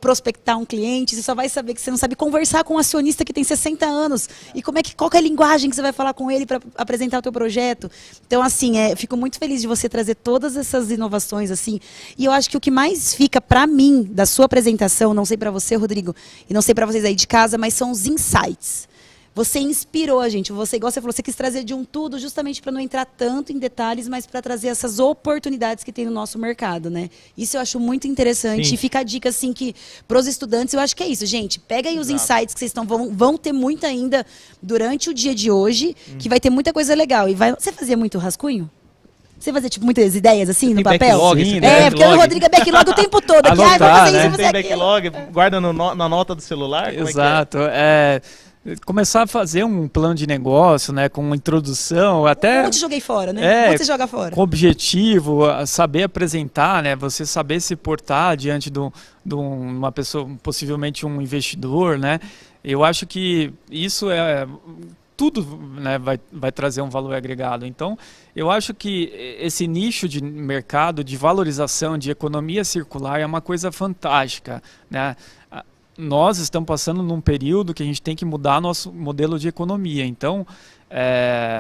prospectar um cliente, você só vai saber que você não sabe conversar com um acionista que tem 60 anos. E qual que é a linguagem que você vai falar com ele para apresentar o teu projeto. Então, assim, fico muito feliz de você trazer todas essas inovações, assim. E eu acho que o que mais fica para mim da sua apresentação, não sei para você, Rodrigo, e não sei para vocês aí de casa, mas são os insights. você inspirou a gente. Você, igual você falou, você quis trazer de um tudo justamente para não entrar tanto em detalhes, mas para trazer essas oportunidades que tem no nosso mercado, né? Isso eu acho muito interessante. Sim. E fica a dica, assim, que pros estudantes, eu acho que é isso, gente. Pega aí os insights que vocês vão ter muito ainda durante o dia de hoje, que vai ter muita coisa legal. E você fazia muito rascunho? Você fazia, tipo, muitas ideias, assim, no Tem papel? backlog, Sim, você né? tem Porque o backlog? Rodrigo é backlog o tempo todo. Aqui, Anotar, vou fazer né? isso, vou fazer Tem aquilo. backlog, guarda na nota do celular? Como é que é? Exato. Começar a fazer um plano de negócio, né, com uma introdução, Um até monte joguei fora, né? Um monte você joga fora. com objetivo, saber apresentar, né, você saber se portar diante de uma pessoa, possivelmente um investidor, né. Eu acho que isso tudo, né, vai trazer um valor agregado. Então, eu acho que esse nicho de mercado, de valorização, de economia circular é uma coisa fantástica, né? Nós estamos passando num período que a gente tem que mudar nosso modelo de economia. Então,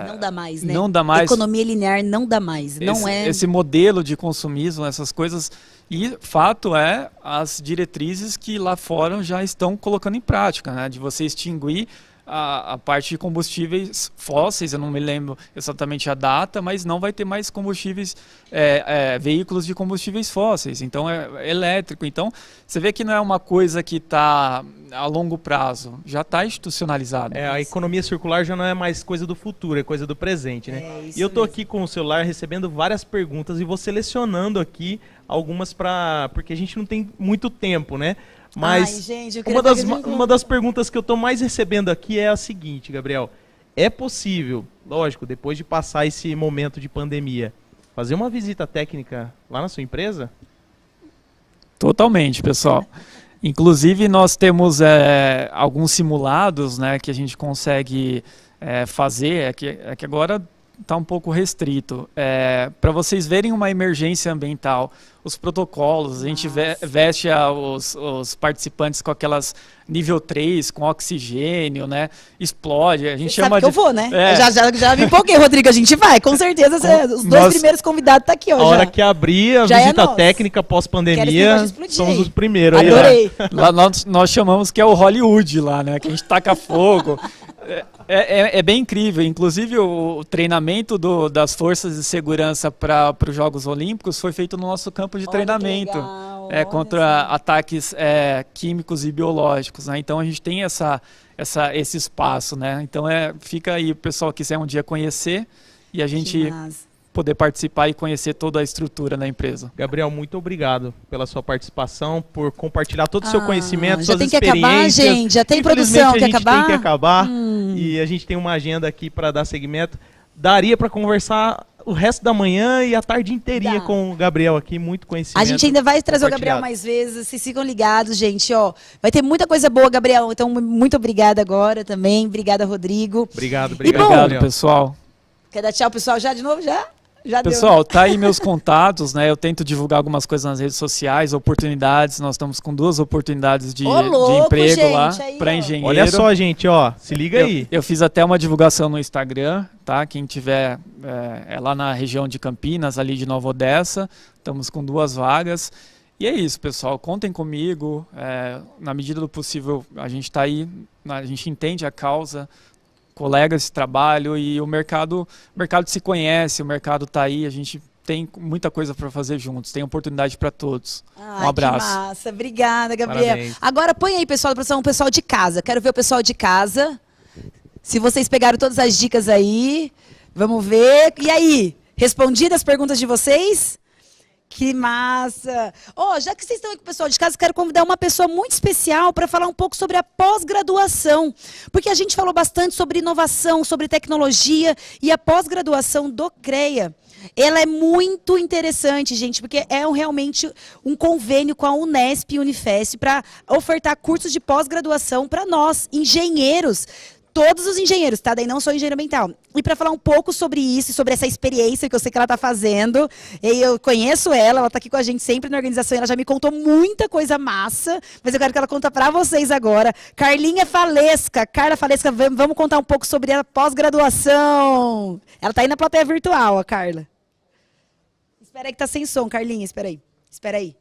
Não dá mais, né? não dá mais. Economia linear não dá mais. Não Esse modelo de consumismo, essas coisas. E fato é as diretrizes que lá fora já estão colocando em prática, né? De você extinguir a parte de combustíveis fósseis, eu não me lembro exatamente a data, mas não vai ter mais combustíveis, veículos de combustíveis fósseis, então é elétrico. Então, você vê que não é uma coisa que está a longo prazo, já está institucionalizado. A economia circular já não é mais coisa do futuro, é coisa do presente, né? E eu tô aqui com o celular recebendo várias perguntas e vou selecionando aqui algumas porque a gente não tem muito tempo, né? Mas ai, gente, eu queria uma das perguntas que eu tô mais recebendo aqui é a seguinte, Gabriel. É possível, lógico, depois de passar esse momento de pandemia, fazer uma visita técnica lá na sua empresa? Totalmente, pessoal. Inclusive, nós temos alguns simulados, né, que a gente consegue fazer, é que agora está um pouco restrito. Para vocês verem uma emergência ambiental, os protocolos, a gente veste os participantes com aquelas nível 3, com oxigênio, né? Explode, a gente Você chama sabe que eu vou, né? Já me empolguei, Rodrigo, a gente vai, com certeza. Os dois primeiros convidados tá aqui hoje. A hora que abrir a visita técnica pós-pandemia, somos os primeiros. Adorei. Lá nós chamamos que é o Hollywood lá, né? Que a gente taca fogo. É bem incrível. Inclusive, o treinamento das forças de segurança para os Jogos Olímpicos foi feito no nosso campo de treinamento contra ataques químicos e biológicos. Né? Então, a gente tem esse espaço. Né? Então, fica aí, o pessoal quiser um dia conhecer e a gente poder participar e conhecer toda a estrutura da empresa. Gabriel, muito obrigado pela sua participação, por compartilhar todo o seu conhecimento, já suas tem que experiências. acabar, gente. Já tem produção, quer acabar? Tem que acabar. E a gente tem uma agenda aqui para dar segmento. Daria para conversar o resto da manhã e a tarde inteirinha com o Gabriel aqui, muito conhecimento. A gente ainda vai trazer o Gabriel mais vezes, vocês ficam ligados, gente, ó. Vai ter muita coisa boa, Gabriel. Então, muito obrigada agora também. Obrigada, Rodrigo. Obrigado, Obrigado, pessoal. Quer dar tchau, pessoal, já de novo? Já pessoal, tá aí meus contatos, né? Eu tento divulgar algumas coisas nas redes sociais, oportunidades. Nós estamos com 2 oportunidades de emprego, gente, lá para engenheiro. Olha só, gente, ó, se liga aí. Eu fiz até uma divulgação no Instagram, tá? Quem tiver lá na região de Campinas, ali de Nova Odessa, estamos com 2 vagas. E é isso, pessoal. Contem comigo. Na medida do possível, a gente está aí, a gente entende a causa, colegas de trabalho, e o mercado se conhece, o mercado está aí, a gente tem muita coisa para fazer juntos, tem oportunidade para todos. Um abraço. Que massa, obrigada, Gabriel. Parabéns. Agora põe aí, pessoal, o pessoal de casa, quero ver o pessoal de casa, se vocês pegaram todas as dicas aí, vamos ver. E aí, respondidas as perguntas de vocês? Que massa! Já que vocês estão aqui com o pessoal de casa, quero convidar uma pessoa muito especial para falar um pouco sobre a pós-graduação. Porque a gente falou bastante sobre inovação, sobre tecnologia, e a pós-graduação do CREA. Ela é muito interessante, gente, porque realmente um convênio com a Unesp e Unifesp para ofertar cursos de pós-graduação para nós, engenheiros. Todos os engenheiros, tá? Daí não sou engenheiro ambiental. E para falar um pouco sobre isso, sobre essa experiência que eu sei que ela está fazendo, e eu conheço ela está aqui com a gente sempre na organização, ela já me contou muita coisa massa, mas eu quero que ela conte para vocês agora. Carla Falesca, vamos contar um pouco sobre a pós-graduação. Ela está aí na plateia virtual, a Carla. Espera aí que tá sem som, Carlinha, espera aí.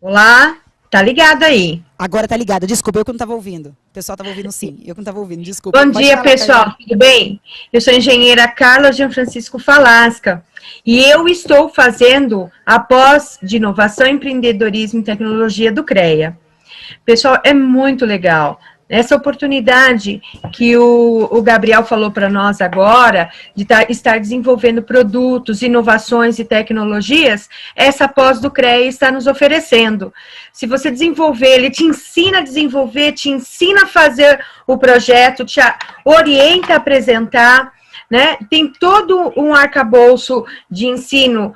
Olá, Tá ligado aí. Agora tá ligado. Desculpa, eu que não estava ouvindo. O pessoal estava ouvindo sim. Eu que não estava ouvindo, desculpa. Bom Pode dia, falar, pessoal. Carla. Tudo bem? Eu sou a engenheira Carla Gianfrancisco Falasca e eu estou fazendo a pós de Inovação, Empreendedorismo e Tecnologia do CREA. Pessoal, é muito legal. Essa oportunidade que o Gabriel falou para nós agora, de estar desenvolvendo produtos, inovações e tecnologias, essa pós do CREA está nos oferecendo. Se você desenvolver, ele te ensina a desenvolver, te ensina a fazer o projeto, te orienta a apresentar, né? Tem todo um arcabouço de ensino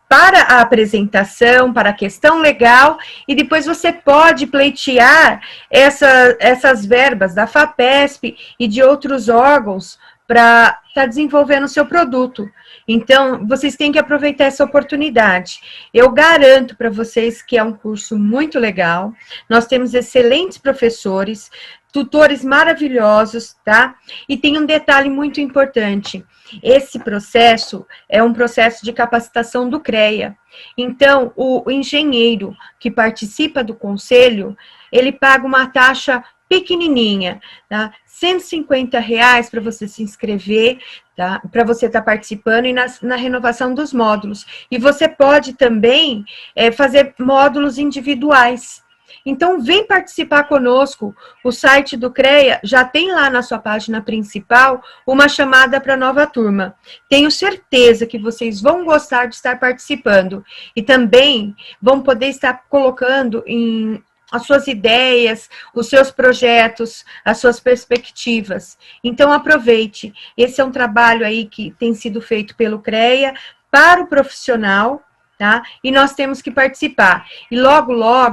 para a apresentação, para a questão legal, e depois você pode pleitear essas verbas da FAPESP e de outros órgãos para estar desenvolvendo o seu produto. Então, vocês têm que aproveitar essa oportunidade. Eu garanto para vocês que é um curso muito legal, nós temos excelentes professores, tutores maravilhosos, tá? E tem um detalhe muito importante. Esse processo é um processo de capacitação do CREA. Então, o engenheiro que participa do conselho, ele paga uma taxa pequenininha, tá? R$ 150 para você se inscrever, tá? Para você estar participando e na renovação dos módulos. E você pode também fazer módulos individuais. Então, vem participar conosco. O site do CREA já tem lá na sua página principal uma chamada para nova turma. Tenho certeza que vocês vão gostar de estar participando. E também vão poder estar colocando as suas ideias, os seus projetos, as suas perspectivas. Então, aproveite. Esse é um trabalho aí que tem sido feito pelo CREA para o profissional, tá? E nós temos que participar. E logo,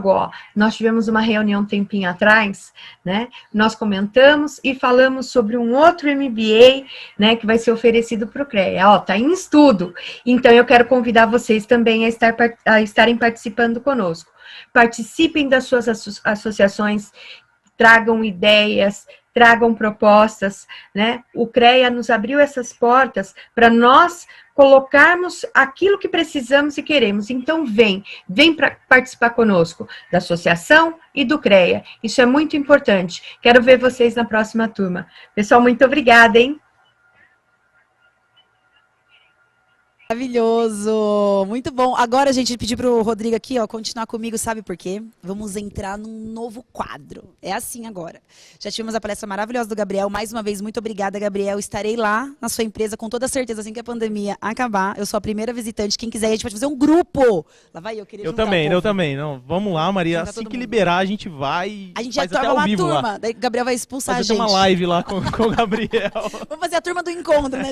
ó, nós tivemos uma reunião um tempinho atrás, né? Nós comentamos e falamos sobre um outro MBA, né? Que vai ser oferecido para o CREA. Ó, tá em estudo. Então, eu quero convidar vocês também a estarem participando conosco. Participem das suas associações, tragam ideias, tragam propostas, né? O CREA nos abriu essas portas para nós colocarmos aquilo que precisamos e queremos. Então, vem para participar conosco da associação e do CREA. Isso é muito importante. Quero ver vocês na próxima turma. Pessoal, muito obrigada, hein? Maravilhoso, muito bom. Agora a gente pedir para o Rodrigo aqui, ó, continuar comigo, sabe por quê? Vamos entrar num novo quadro. É assim agora. Já tivemos a palestra maravilhosa do Gabriel. Mais uma vez, muito obrigada, Gabriel. Estarei lá na sua empresa com toda certeza assim que a pandemia acabar. Eu sou a primeira visitante. Quem quiser, a gente pode fazer um grupo. Lá vai eu querer Eu juntar também, o eu povo. também. Não, vamos lá, Maria. Juntar Assim todo que mundo. liberar, a gente vai. A gente já faz até torna ao uma vivo turma. lá. Daí o Gabriel vai expulsar Fazer a gente. uma live lá com o Gabriel. Vamos fazer a turma do encontro, né?